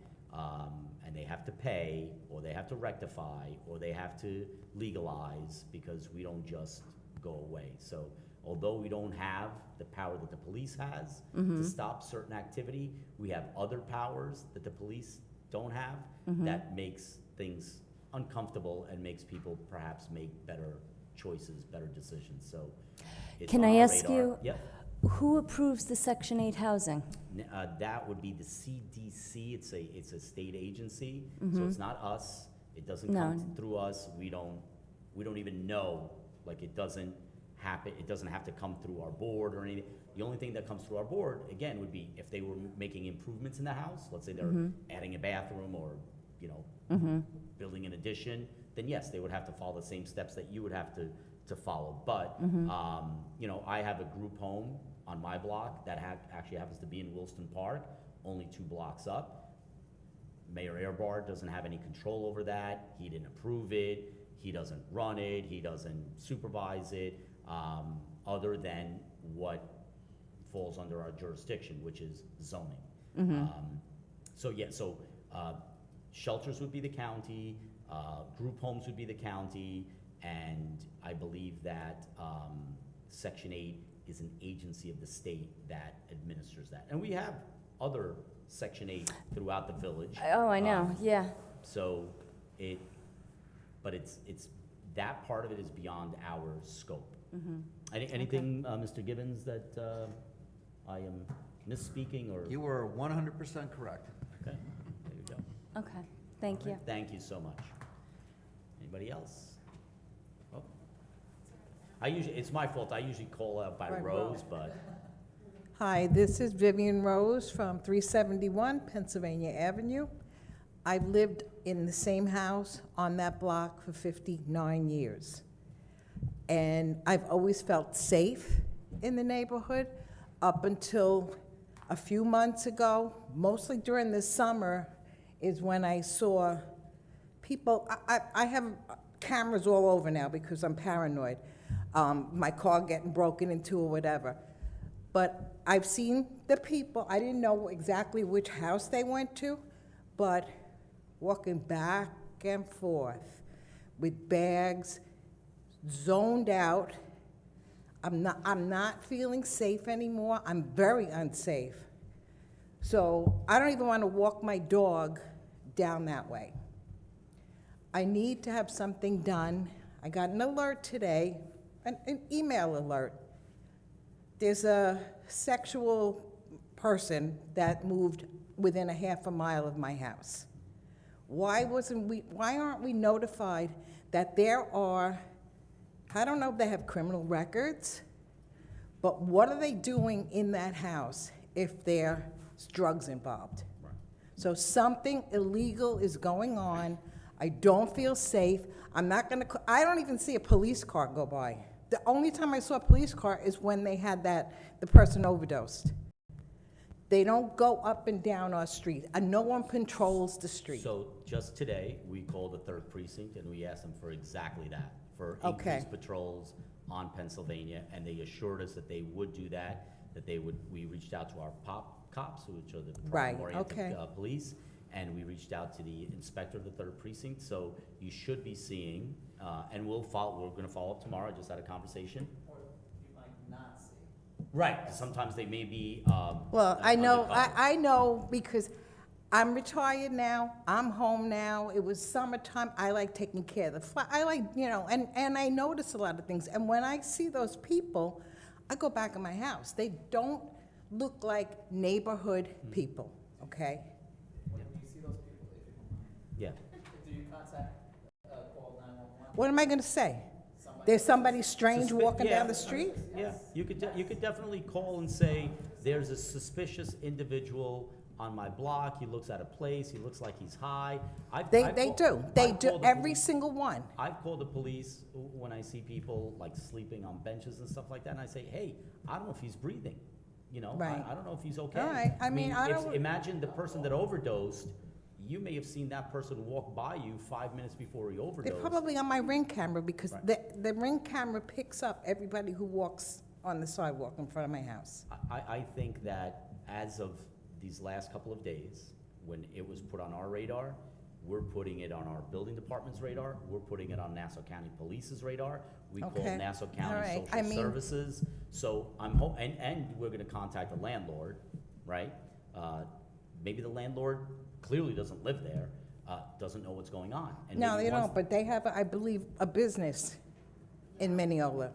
S1: and they have to pay, or they have to rectify, or they have to legalize, because we don't just go away. So although we don't have the power that the police has to stop certain activity, we have other powers that the police don't have that makes things uncomfortable and makes people perhaps make better choices, better decisions. So it's
S10: Can
S1: on
S10: I
S1: our
S10: ask
S1: radar.
S10: you-
S1: Yep.
S10: Who approves the Section 8 housing?
S1: That would be the CDC. It's a state agency, so it's not us. It doesn't
S10: No.
S1: come through us. We don't even know. Like, it doesn't happen. It doesn't have to come through our board or anything. The only thing that comes through our board, again, would be if they were making improvements in the house. Let's say they're adding a bathroom or building an addition. Then yes, they would have to follow the same steps that you would have to follow. But I have a group home on my block that actually happens to be in Wilston Park, only 2 blocks up. Mayor Airbar doesn't have any control over that. He didn't approve it. He doesn't run it. He doesn't supervise it, other than what falls under our jurisdiction, which is zoning. So shelters would be the county, group homes would be the county, and I believe that Section 8 is an agency of the state that administers that. And we have other Section 8 throughout the village.
S10: Oh, I know, yeah.
S1: So but it's that part of it is beyond our scope. Anything, Mr. Gibbons, that I am misspeaking or?
S11: You were 100% correct.
S1: Okay, there you go.
S10: Okay, thank you.
S1: Thank you so much. Anybody else? Oh. It's my fault. I usually call out by rows, but.
S12: Hi, this is Vivian Rose from 371 Pennsylvania Avenue. I've lived in the same house on that block for 59 years. And I've always felt safe in the neighborhood up until a few months ago, mostly during the summer, is when I saw people. I have cameras all over now because I'm paranoid. My car getting broken into or whatever. But I've seen the people. I didn't know exactly which house they went to, but walking back and forth with bags, zoned out. I'm not feeling safe anymore. I'm very unsafe. So I don't even want to walk my dog down that way. I need to have something done. I got an alert today, an email alert. There's a sexual person that moved within a half a mile of my house. Why aren't we notified that there are, I don't know if they have criminal records, but what are they doing in that house if there's drugs involved?
S1: Right.
S12: So something illegal is going on. I don't feel safe. I don't even see a police car go by. The only time I saw a police car is when they had the person overdosed. They don't go up and down our street, and no one patrols the street.
S1: So just today, we called the 3rd Precinct and we asked them for exactly that, for
S12: Okay.
S1: increased patrols on Pennsylvania, and they assured us that they would do that, we reached out to our cops, which are the
S12: Right,
S1: problem-oriented
S12: okay.
S1: police, and we reached out to the inspector of the 3rd Precinct, so you should be seeing, and we're gonna follow up tomorrow, I just had a conversation.
S2: Or you might not see.
S1: Right, 'cause sometimes they may be,
S12: Well, I know,
S1: undercover.
S12: I know because I'm retired now, I'm home now, it was summertime, I like taking care of I like, and I notice a lot of things. And when I see those people, I go back in my house. They don't look like neighborhood people, okay?
S2: When you see those people, if you don't mind,
S1: Yeah.
S2: do you contact, call 911?
S12: What am I gonna say?
S2: Someone
S12: There's somebody strange
S1: Suspi-
S12: walking
S1: yeah,
S12: down the street?
S1: Yeah, you could definitely call and say, there's a suspicious individual on my block, he looks at a place, he looks like he's high.
S12: They
S1: I've
S12: do. They
S1: I've
S12: do,
S1: called the
S12: every
S1: police-
S12: single one.
S1: I've called the police when I see people like sleeping on benches and stuff like that, and I say, hey, I don't know if he's breathing, you know?
S12: Right.
S1: I don't know if he's okay.
S12: All right, I mean, I
S1: if-
S12: don't-
S1: Imagine the person that overdosed, you may have seen that person walk by you 5 minutes before he
S12: They're
S1: overdosed.
S12: probably on my Ring camera because
S1: Right.
S12: the Ring camera picks up everybody who walks on the sidewalk in front of my house.
S1: I think that as of these last couple of days, when it was put on our radar, we're putting it on our building department's radar, we're putting it on Nassau County Police's radar, we call
S12: Okay.
S1: Nassau
S12: All
S1: County
S12: right. I
S1: Social
S12: mean-
S1: Services, so and we're gonna contact the landlord, right? Maybe the landlord clearly doesn't live there, doesn't know what's going on. And
S12: No,
S1: maybe
S12: they
S1: once-
S12: don't, but they have, I believe, a business in Mineola.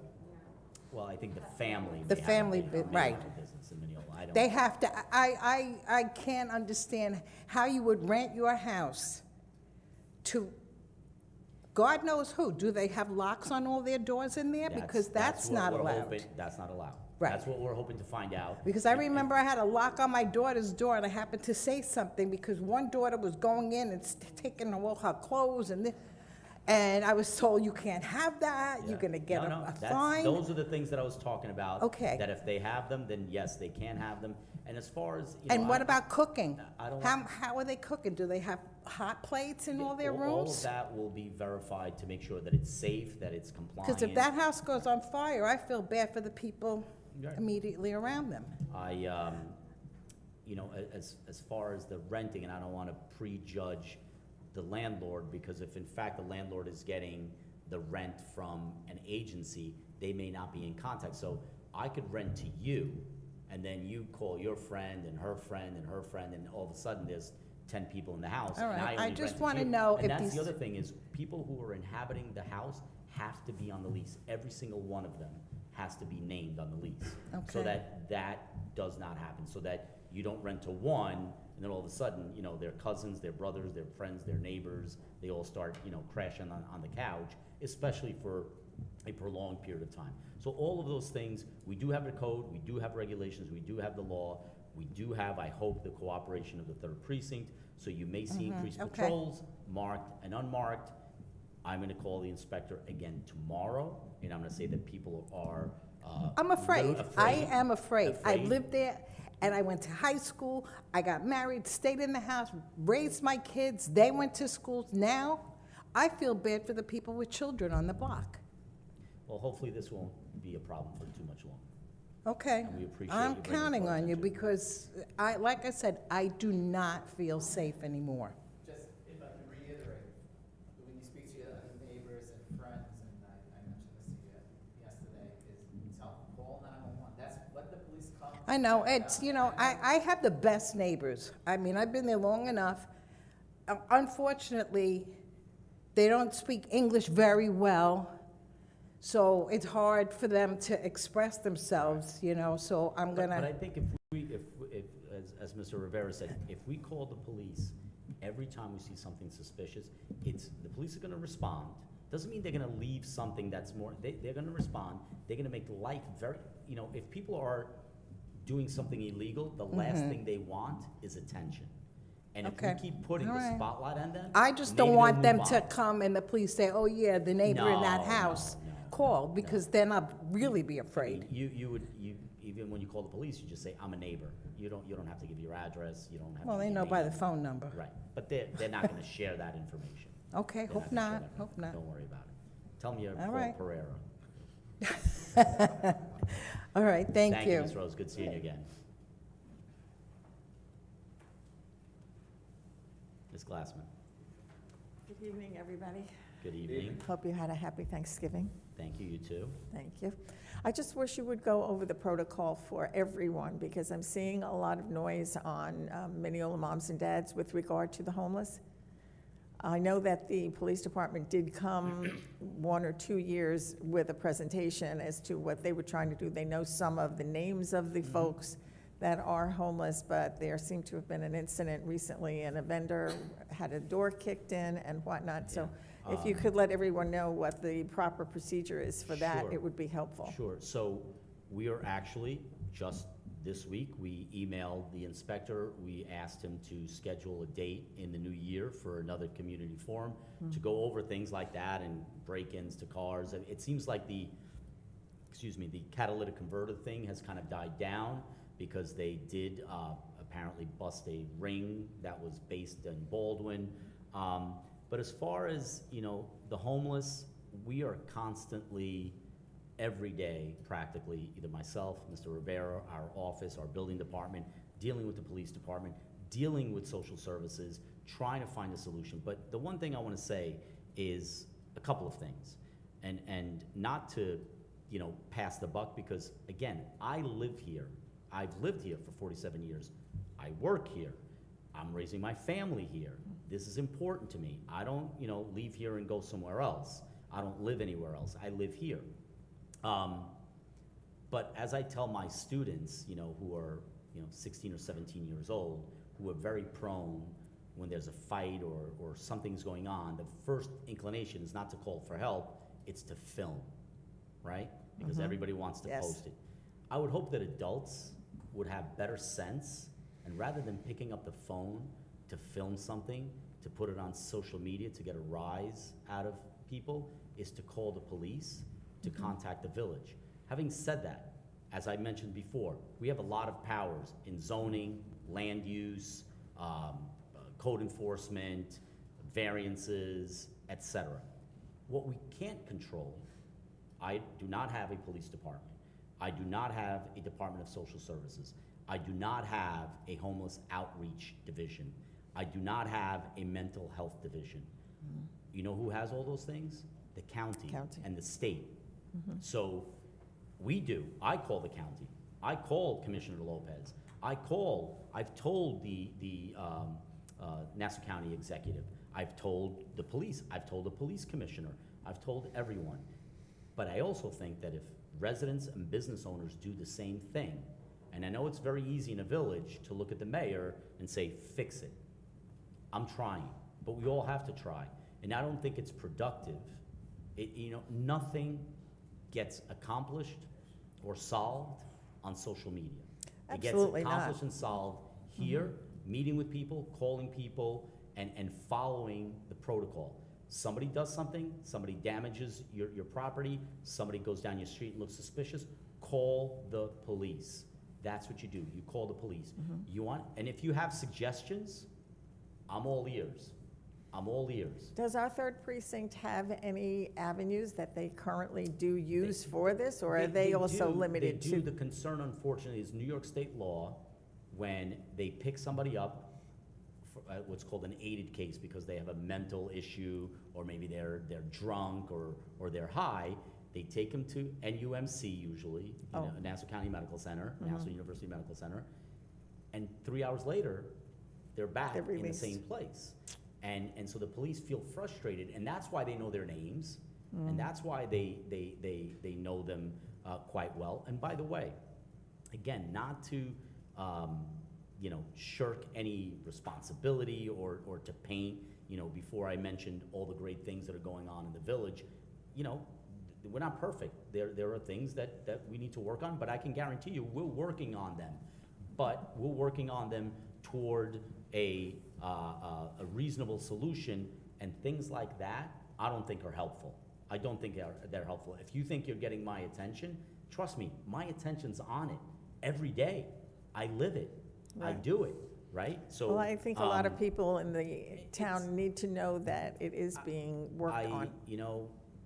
S1: Well, I think the family.
S12: The
S1: may have a
S12: family
S1: big-
S12: bit-
S1: may have
S12: right.
S1: a business in Mineola. I don't.
S12: They have to, I can't understand how you would rent your house to, God knows who. Do they have locks on all their doors in there? Because that's
S1: what
S12: not
S1: we're
S12: allowed.
S1: hoping- That's not allowed.
S12: Right.
S1: That's what we're hoping to find out.
S12: Because I remember I had a lock on my daughter's door, and I happened to say something, because one daughter was going in and taking all her clothes, and I was told, you can't have that, you're
S1: Yeah.
S12: gonna get
S1: No, no,
S12: a
S1: that's-
S12: fine.
S1: Those are the things that I was talking about.
S12: Okay.
S1: That if they have them, then yes, they can have them. And as far as, you know.
S12: And what about cooking?
S1: I don't-
S12: How are they cooking? Do they have hot plates in all their
S1: All of
S12: rooms?
S1: that will be verified to make sure that it's safe, that it's compliant.
S12: Because if that house goes on fire, I feel bad for the people
S1: Right.
S12: immediately around them.
S1: You know, as far as the renting, and I don't want to prejudge the landlord, because if in fact the landlord is getting the rent from an agency, they may not be in contact. So I could rent to you, and then you call your friend and her friend and her friend, and all of a sudden there's 10 people in the house.
S12: All
S1: and
S12: right,
S1: I
S12: I
S1: only
S12: just
S1: rent it
S12: wanna
S1: you.
S12: know
S1: And
S12: if
S1: that's the
S12: these-
S1: other thing is, people who are inhabiting the house have to be on the lease. Every single one of them has to be named on the lease. So
S12: Okay.
S1: that does not happen, so that you don't rent to one, and then all of a sudden, you know, their cousins, their brothers, their friends, their neighbors, they all start, you know, crashing on the couch, especially for a prolonged period of time. So all of those things, we do have a code, we do have regulations, we do have the law, we do have, I hope, the cooperation of the third precinct, so you may see increased
S12: okay.
S1: patrols, marked and unmarked. I'm gonna call the inspector again tomorrow, and I'm gonna say that people are,
S12: I'm afraid. I am afraid. I
S1: Afraid?
S12: lived there, and I went to high school, I got married, stayed in the house, raised my kids, they went to schools. Now, I feel bad for the people with children on the block.
S1: Well, hopefully this won't be a problem for too much longer.
S12: Okay?
S1: And we appreciate
S12: I'm
S1: you bringing it
S12: counting
S1: to our
S12: on you,
S1: attention.
S12: because like I said, I do not feel safe anymore.
S13: Just if I can reiterate, when you speak to your neighbors and friends, and I mentioned this to you yesterday, is call 911. That's what the police come.
S12: I know, it's, you know, I have the best neighbors. I mean, I've been there long enough. Unfortunately, they don't speak English very well, so it's hard for them to express themselves, you know, so I'm
S1: But I
S12: gonna,
S1: think if, as Mr. Rivera said, if we call the police every time we see something suspicious, the police are gonna respond. Doesn't mean they're gonna leave something that's more, they're gonna respond, they're gonna make life very, you know, if people are doing something illegal, the last thing they want is attention. And if we
S12: Okay.
S1: keep putting
S12: All
S1: the
S12: right.
S1: spotlight on them,
S12: I just
S1: maybe
S12: don't
S1: they'll
S12: want
S1: move
S12: them to
S1: on.
S12: come and the police say, oh yeah, the neighbor in that
S1: No,
S12: house
S1: no,
S12: called, because then I'll really be
S1: I mean,
S12: afraid.
S1: you even when you call the police, you just say, I'm a neighbor. You don't have to give your address, you don't have to.
S12: Well, they
S1: give
S12: know
S1: your
S12: by the
S1: name.
S12: phone number.
S1: Right, but they're not gonna share that information.
S12: Okay,
S1: They're
S12: hope
S1: gonna share
S12: not,
S1: that.
S12: hope not.
S1: Don't worry about it. Tell me you're
S12: All
S1: Paul
S12: right.
S1: Pereira.
S12: All right, thank you.
S1: Ms. Rose, good seeing you again. Ms. Glassman,
S14: Good evening, everybody.
S1: good evening.
S14: Hope you had a happy Thanksgiving.
S1: Thank you, you too.
S14: Thank you. I just wish you would go over the protocol for everyone, because I'm seeing a lot of noise on Mineola moms and dads with regard to the homeless. I know that the police department did come 1 or 2 years with a presentation as to what they were trying to do. They know some of the names of the folks that are homeless, but there seemed to have been an incident recently, and a vendor had a door kicked in and whatnot. So If you could let everyone know what the proper procedure is for that,
S1: Sure.
S14: it would be helpful.
S1: Sure, so we are actually, just this week, we emailed the inspector, we asked him to schedule a date in the new year for another community forum to go over things like that and break-ins to cars. It seems like the catalytic converter thing has kind of died down because they did apparently bust a ring that was based in Baldwin. But as far as, the homeless, we are constantly, every day, practically, either myself, Mr. Rivera, our office, our building department, dealing with the police department, dealing with social services, trying to find a solution. But the one thing I want to say is a couple of things. And not to, pass the buck, because again, I live here. I've lived here for 47 years. I work here. I'm raising my family here. This is important to me. I don't, leave here and go somewhere else. I don't live anywhere else. I live here. But as I tell my students, who are, 16 or 17 years old, who are very prone when there's a fight or something's going on, the first inclination is not to call for help, it's to film, right? Because everybody wants to
S14: Yes.
S1: post it. I would hope that adults would have better sense, and rather than picking up the phone to film something, to put it on social media to get a rise out of people, is to call the police, to contact the village. Having said that, as I mentioned before, we have a lot of powers in zoning, land use, code enforcement, variances, etc. What we can't control, I do not have a police department. I do not have a Department of Social Services. I do not have a homeless outreach division. I do not have a mental health division. You know who has all those things? The county.
S14: County.
S1: And the state. So we do. I call the county. I call Commissioner Lopez. I've told the Nassau County executive. I've told the police. I've told the police commissioner. I've told everyone. But I also think that if residents and business owners do the same thing, and I know it's very easy in a village to look at the mayor and say, fix it. I'm trying, but we all have to try. And I don't think it's productive. Nothing gets accomplished or solved on social media.
S14: Absolutely
S1: It
S14: not.
S1: gets accomplished and solved here, meeting with people, calling people, and following the protocol. Somebody does something, somebody damages your property, somebody goes down your street and looks suspicious, call the police. That's what you do. You call the police. And if you have suggestions, I'm all ears. I'm all ears.
S14: Does our third precinct have any avenues that they currently do use for this, or are they also limited
S1: They do.
S14: to?
S1: The concern, unfortunately, is New York State law, when they pick somebody up for what's called an aided case because they have a mental issue, or maybe they're drunk or they're high, they take them to NUMC usually, Nassau County Medical Center, Nassau University Medical Center, and 3 hours later, they're back
S14: They're
S1: in the
S14: released.
S1: same place. And so the police feel frustrated, and that's why they know their names, and that's why they know them quite well. And by the way, again, not to shirk any responsibility or to paint, before I mentioned all the great things that are going on in the village, we're not perfect. There are things that we need to work on, but I can guarantee you we're working on them. But we're working on them toward a reasonable solution, and things like that, I don't think are helpful. I don't think they're helpful. If you think you're getting my attention, trust me, my attention's on it every day. I live it. I
S14: Right.
S1: do it, right? So.
S14: Well, I think a lot of people in the town need to know that it is being worked on.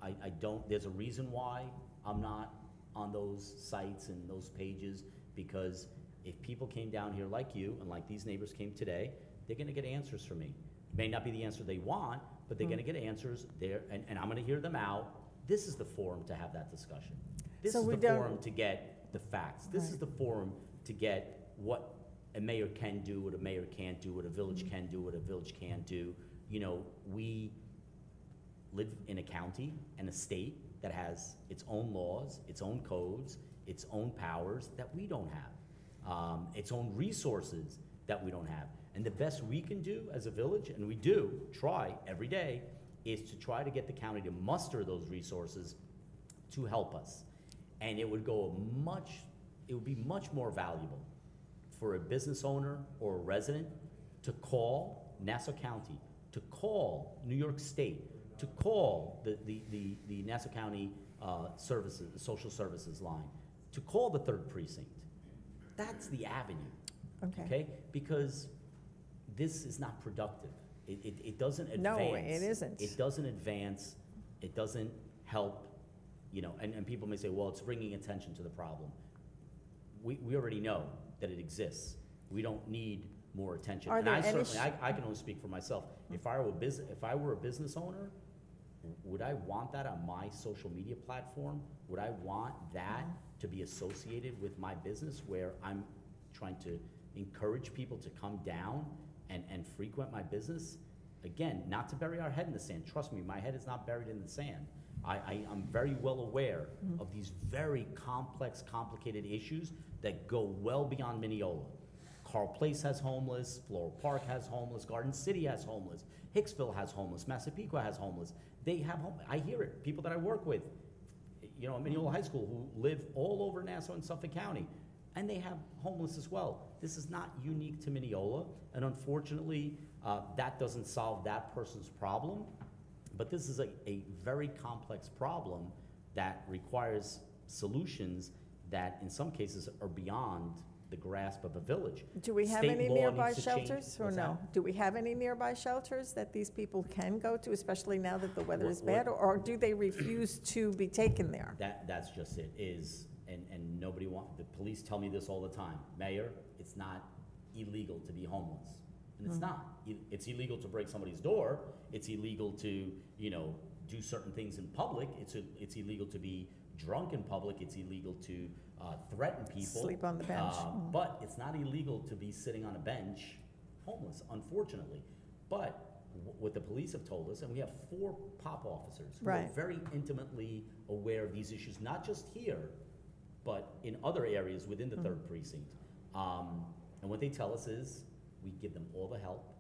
S1: I don't, there's a reason why I'm not on those sites and those pages, because if people came down here like you and like these neighbors came today, they're gonna get answers from me. May not be the answer they want, but they're gonna get answers there, and I'm gonna hear them out. This is the forum to have that discussion. This
S14: So
S1: is
S14: we
S1: the
S14: don't-
S1: forum to get the facts. This is the forum to get what a mayor can do, what a mayor can't do, what a village can do, what a village can't do. We live in a county and a state that has its own laws, its own codes, its own powers that we don't have, its own resources that we don't have. And the best we can do as a village, and we do try every day, is to try to get the county to muster those resources to help us. And it would be much more valuable for a business owner or a resident to call Nassau County, to call New York State, to call the Nassau County services, the social services line, to call the 3rd precinct. That's the avenue, okay? Because this is not productive. It doesn't advance.
S14: No, it isn't.
S1: It doesn't advance. It doesn't help, you know, and people may say, well, it's bringing attention to the problem. We already know that it exists. We don't need more attention.
S14: Are
S1: And
S14: there
S1: I
S14: any
S1: certainly, I can only speak for myself. If I were a business owner, would I want that on my social media platform? Would I want that to be associated with my business, where I'm trying to encourage people to come down and frequent my business? Again, not to bury our head in the sand. Trust me, my head is not buried in the sand. I'm very well aware of these very complex, complicated issues that go well beyond Mineola. Carl Place has homeless, Floral Park has homeless, Garden City has homeless, Hicksville has homeless, Massapequa has homeless. They have I hear it, people that I work with, you know, at Mineola High School, who live all over Nassau and Suffolk County, and they have homeless as well. This is not unique to Mineola, and unfortunately, that doesn't solve that person's problem, but this is a very complex problem that requires solutions that in some cases are beyond the grasp of a village.
S14: Do we have
S1: State
S14: any
S1: law
S14: nearby
S1: needs to change.
S14: shelters, or
S1: What's
S14: no?
S1: that?
S14: Do we have any nearby shelters that these people can go to, especially now that the weather is
S1: What-
S14: bad? Or do they refuse to be taken there?
S1: That's just it, and nobody the police tell me this all the time. Mayor, it's not illegal to be homeless. And it's not. It's illegal to break somebody's door. It's illegal to, you know, do certain things in public. It's illegal to be drunk in public. It's illegal to threaten people.
S14: Sleep on the bench.
S1: But it's not illegal to be sitting on a bench homeless, unfortunately. But what the police have told us, and we have 4 POP officers who are
S14: Right.
S1: very intimately aware of these issues, not just here, but in other areas within the 3rd precinct. And what they tell us is, we give them all the help,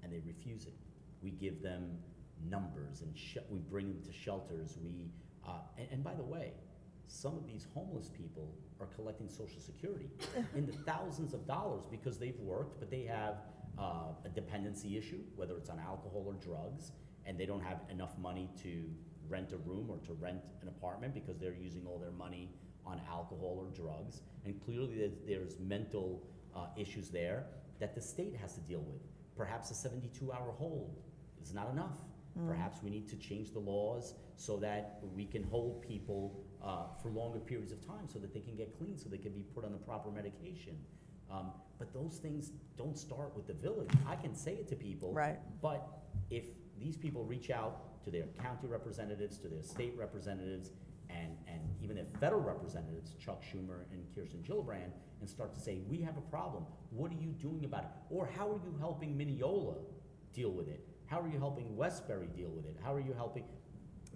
S1: and they refuse it. We give them numbers, and we bring them to shelters. And by the way, some of these homeless people are collecting Social Security in the thousands of dollars because they've worked, but they have a dependency issue, whether it's on alcohol or drugs, and they don't have enough money to rent a room or to rent an apartment because they're using all their money on alcohol or drugs. And clearly there's mental issues there that the state has to deal with. Perhaps a 72-hour hold is not enough. Perhaps we need to change the laws so that we can hold people for longer periods of time so that they can get clean, so they can be put on the proper medication. But those things don't start with the village. I can say it to people.
S14: Right.
S1: But if these people reach out to their county representatives, to their state representatives, and even their federal representatives, Chuck Schumer and Kirsten Gillibrand, and start to say, we have a problem, what are you doing about it? Or how are you helping Mineola deal with it? How are you helping Westbury deal with it? How are you helping?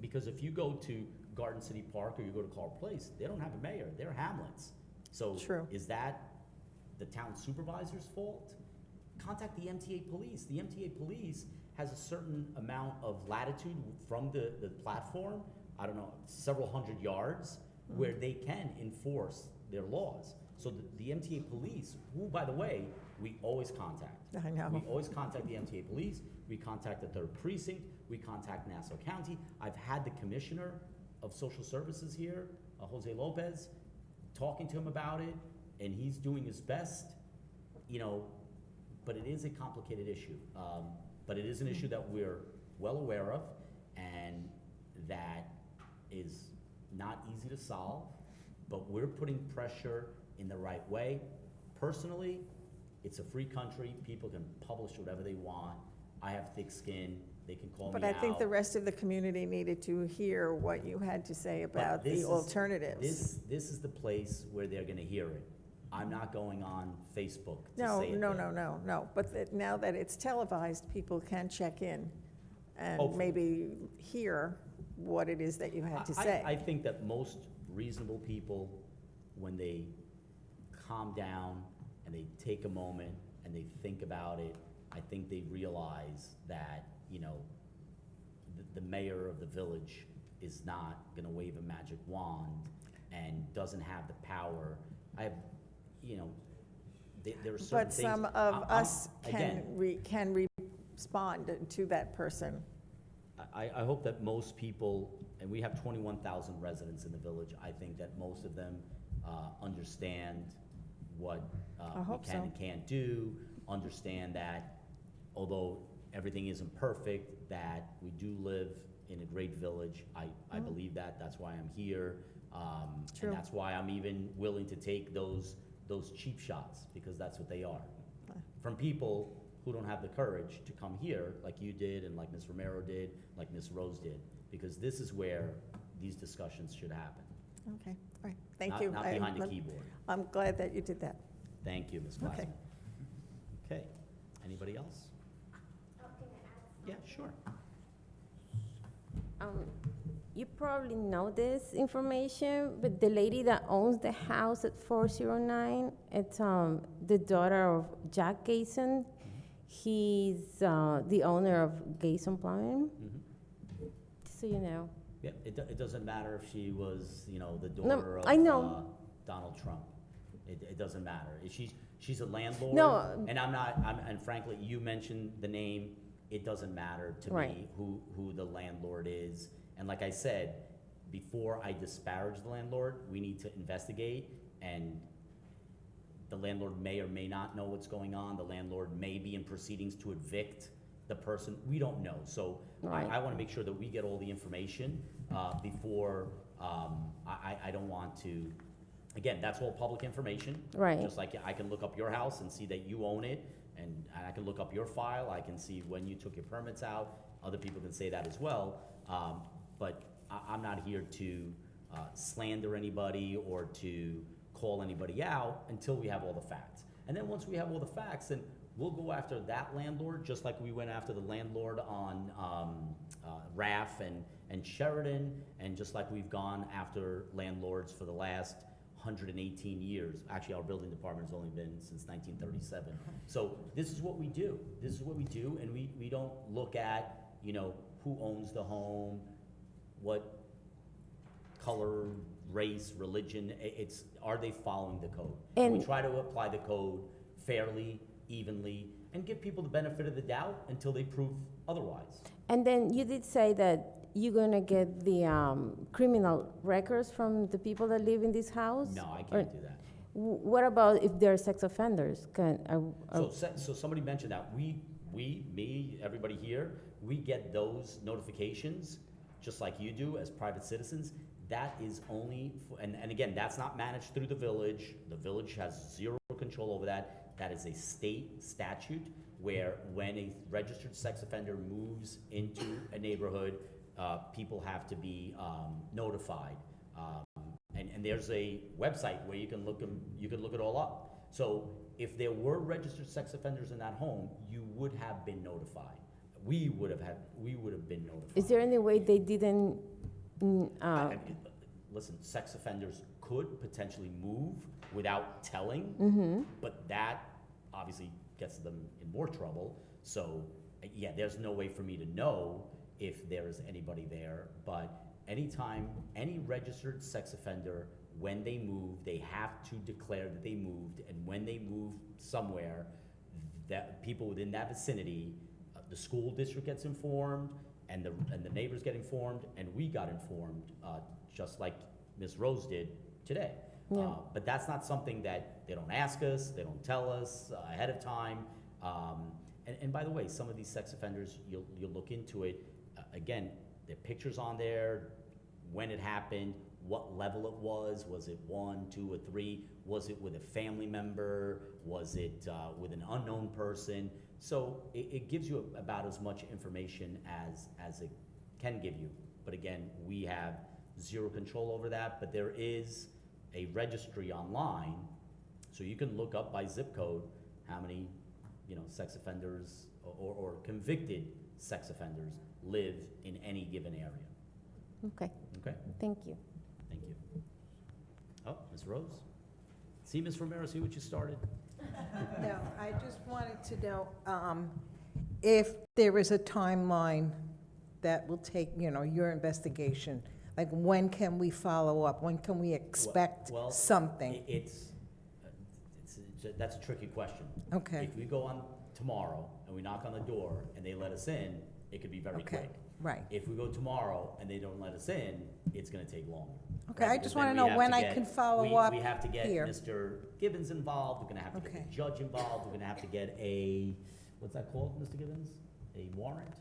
S1: Because if you go to Garden City Park or you go to Carl Place, they don't have a mayor, they're hamlets. So
S14: True.
S1: is that the town supervisor's fault? Contact the MTA police. The MTA police has a certain amount of latitude from the platform, I don't know, several hundred yards, where they can enforce their laws. So the MTA police, who, by the way, we always contact.
S14: I know.
S1: We always contact the MTA police, we contact the 3rd precinct, we contact Nassau County. I've had the commissioner of social services here, Jose Lopez, talking to him about it, and he's doing his best, you know, but it is a complicated issue. But it is an issue that we're well aware of, and that is not easy to solve, but we're putting pressure in the right way. Personally, it's a free country. People can publish whatever they want. I have thick skin. They can call
S14: But
S1: me
S14: I think
S1: out.
S14: the rest of the community needed to hear what you had to say
S1: But
S14: about
S1: this
S14: the
S1: is-
S14: alternatives.
S1: This is the place where they're gonna hear it. I'm not going on Facebook to
S14: No,
S1: say it
S14: no,
S1: there.
S14: no. But now that it's televised, people can check in and
S1: Hopefully.
S14: maybe hear what it is that you had to
S1: I
S14: say.
S1: think that most reasonable people, when they calm down and they take a moment and they think about it, I think they realize that, you know, the mayor of the village is not gonna wave a magic wand and doesn't have the power. I have, you know, there are certain
S14: But
S1: things.
S14: some of us
S1: again,
S14: can respond to that person.
S1: I hope that most people, and we have 21,000 residents in the village, I think that most of them understand what
S14: I
S1: we
S14: hope
S1: can
S14: so.
S1: and can't do, understand that although everything isn't perfect, that we do live in a great village. I believe that, that's why I'm here.
S14: True.
S1: And that's why I'm even willing to take those cheap shots, because that's what they are. From people who don't have the courage to come here, like you did, and like Ms. Romero did, like Ms. Rose did, because this is where these discussions should happen.
S14: Okay, all right, thank
S1: Not-
S14: you.
S1: Not behind the keyboard.
S14: I'm glad that you did that.
S1: Thank you, Ms.
S14: Okay.
S1: Glassman. Okay, anybody else? Yeah, sure.
S9: You probably know this information, but the lady that owns the house at 409, it's the daughter of Jack Gayson. He's the owner of Gayson Plumbing,
S1: Mhm.
S9: just so you know.
S1: Yeah, it doesn't matter if she was, you know, the
S9: No,
S1: daughter of
S9: I know.
S1: Donald Trump. It doesn't matter. If she's a landlord.
S9: No.
S1: And and frankly, you mentioned the name, it doesn't matter to me
S9: Right.
S1: who the landlord is. And like I said, before I disparage the landlord, we need to investigate, and the landlord may or may not know what's going on. The landlord may be in proceedings to evict the person. We don't know. So
S9: Right.
S1: I want to make sure that we get all the information before, I don't want to, again, that's all public information.
S9: Right.
S1: Just like I can look up your house and see that you own it, and I can look up your file, I can see when you took your permits out. Other people can say that as well. But I'm not here to slander anybody or to call anybody out until we have all the facts. And then once we have all the facts, then we'll go after that landlord, just like we went after the landlord on Raff and Sheridan, and just like we've gone after landlords for the last 118 years. Actually, our building department has only been since 1937. So this is what we do. This is what we do, and we don't look at, you know, who owns the home, what color, race, religion. It's, are they following the code? And we
S9: And-
S1: try to apply the code fairly, evenly, and give people the benefit of the doubt until they prove otherwise.
S9: And then you did say that you're gonna get the criminal records from the people that live in this house?
S1: No, I
S9: Or
S1: can't do that.
S9: What about if they're sex offenders?
S1: So somebody mentioned that, me, everybody here, we get those notifications, just like you do as private citizens. That is only, and again, that's not managed through the village. The village has zero control over that. That is a state statute where when a registered sex offender moves into a neighborhood, people have to be notified. And there's a website where you can look it all up. So if there were registered sex offenders in that home, you would have been notified. We would have been notified.
S9: Is there any way they didn't,
S1: Listen, sex offenders could potentially move without telling, but that obviously gets them in more trouble. So, yeah, there's no way for me to know if there is anybody there, but anytime any registered sex offender, when they move, they have to declare that they moved, and when they move somewhere, that people within that vicinity, the school district gets informed, and the neighbors get informed, and we got informed, just like Ms. Rose did today.
S9: Yeah.
S1: But that's not something that they don't ask us, they don't tell us ahead of time. And by the way, some of these sex offenders, you'll look into it. Again, there are pictures on there, when it happened, what level it was it 1, 2, or 3? Was it with a family member? Was it with an unknown person? So it gives you about as much information as it can give you. But again, we have zero control over that, but there is a registry online, so you can look up by zip code how many, sex offenders or convicted sex offenders live in any given area.
S9: okay,
S1: Okay?
S9: thank you.
S1: Thank you. Oh, Ms. Rose? See, Ms. Romero, see what you started?
S12: No, I just wanted to know if there is a timeline that will take, your investigation? Like, when can we follow up? When can we expect
S1: Well,
S12: something?
S1: That's a tricky question.
S12: Okay.
S1: If we go on tomorrow and we knock on the door and they let us in, it could be very
S12: Okay,
S1: quick.
S12: right.
S1: If we go tomorrow and they don't let us in, it's gonna take longer.
S12: Okay,
S1: right?
S12: I
S1: Because
S12: just
S1: then
S12: wanna
S1: we
S12: know
S1: have
S12: when
S1: to
S12: I
S1: get-
S12: can follow
S1: we-
S12: up
S1: We have to get
S12: here.
S1: Mr. Gibbons involved, we're gonna have to get
S12: Okay.
S1: the judge involved, we're gonna have to get a, what's that called, Mr. Gibbons? A warrant?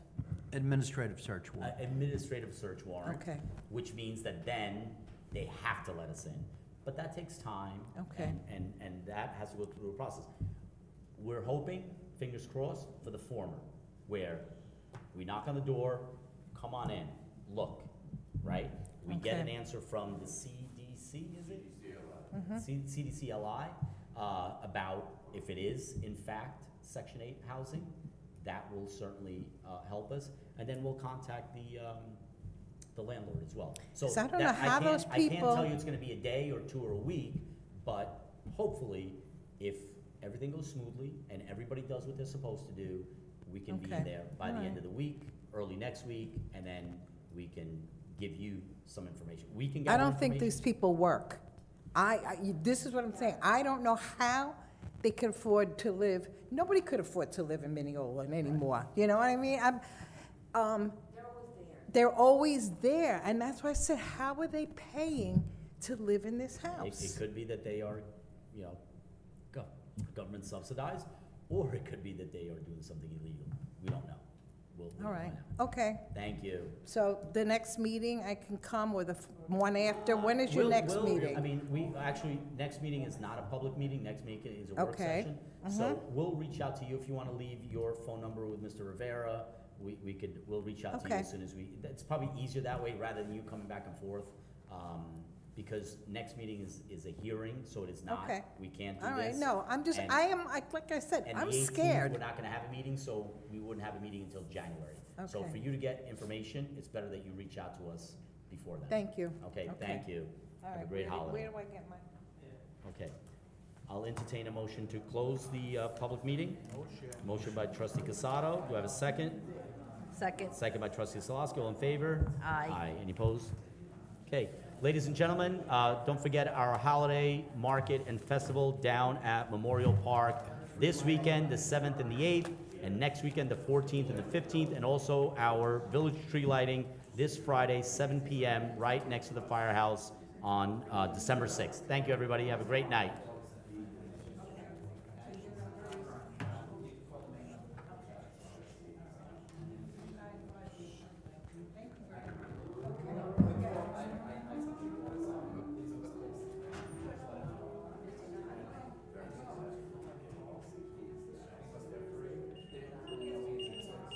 S11: Administrative search warrant.
S1: Administrative search warrant.
S12: Okay.
S1: Which means that then they have to let us in. But that takes time.
S12: Okay.
S1: And that has to go through a process. We're hoping, fingers crossed, for the former, where we knock on the door, come on in, look, right? We get an
S12: Okay.
S1: answer from the CDC, is it? CDCLI, about if it is in fact Section 8 housing. That will certainly help us. And then we'll contact the landlord as well. So
S12: 'Cause I don't
S1: that-
S12: know how those
S1: I can't
S12: people-
S1: tell you it's gonna be a day or 2 or a week, but hopefully, if everything goes smoothly and everybody does what they're supposed to do, we can be
S12: Okay.
S1: there by the
S12: All
S1: end
S12: right.
S1: of the week, early next week, and then we can give you some information. We can get
S12: I
S1: more
S12: don't think
S1: information.
S12: these people work. This is what I'm saying. I don't know how they can afford to live. Nobody could afford to live in Mineola anymore. You know what I mean? They're always there, and that's why I said, how are they paying to live in this
S1: It
S12: house?
S1: could be that they are, government subsidized, or it could be that they are doing something illegal. We don't know. We'll
S12: All
S1: find
S12: right,
S1: out.
S12: okay.
S1: Thank you.
S12: So the next meeting, I can come, or the one after? When is your next meeting?
S1: I mean, next meeting is not a public meeting, next meeting is a work
S12: Okay.
S1: session. So we'll reach out to you if you wanna leave your phone number with Mr. Rivera. We'll reach out to you
S12: Okay.
S1: as soon as it's probably easier that way rather than you coming back and forth. Because next meeting is a hearing, so it is not,
S12: Okay.
S1: we can't do
S12: All right,
S1: this.
S12: no, I'm just,
S1: And-
S12: like I said,
S1: And
S12: I'm
S1: the 18th,
S12: scared.
S1: we're not gonna have a meeting, so we wouldn't have a meeting until January. So
S12: Okay.
S1: for you to get information, it's better that you reach out to us before then.
S12: Thank you.
S1: Okay,
S12: Okay.
S1: thank you.
S12: All
S1: Have a
S12: right,
S1: great holiday.
S12: Where do I get my?
S1: Okay. I'll entertain a motion to close the public meeting. Motion by trustee Casado. Do I have a second?
S3: Second.
S1: Second by trustee Salaski. All in favor?
S3: Aye.
S1: Aye. Any opposed? Okay. Ladies and gentlemen, don't forget our holiday market and festival down at Memorial Park this weekend, the 7th and the 8th, and next weekend, the 14th and the 15th, and also our village tree lighting this Friday, 7 p.m., right next to the firehouse on December 6th. Thank you, everybody. Have a great night.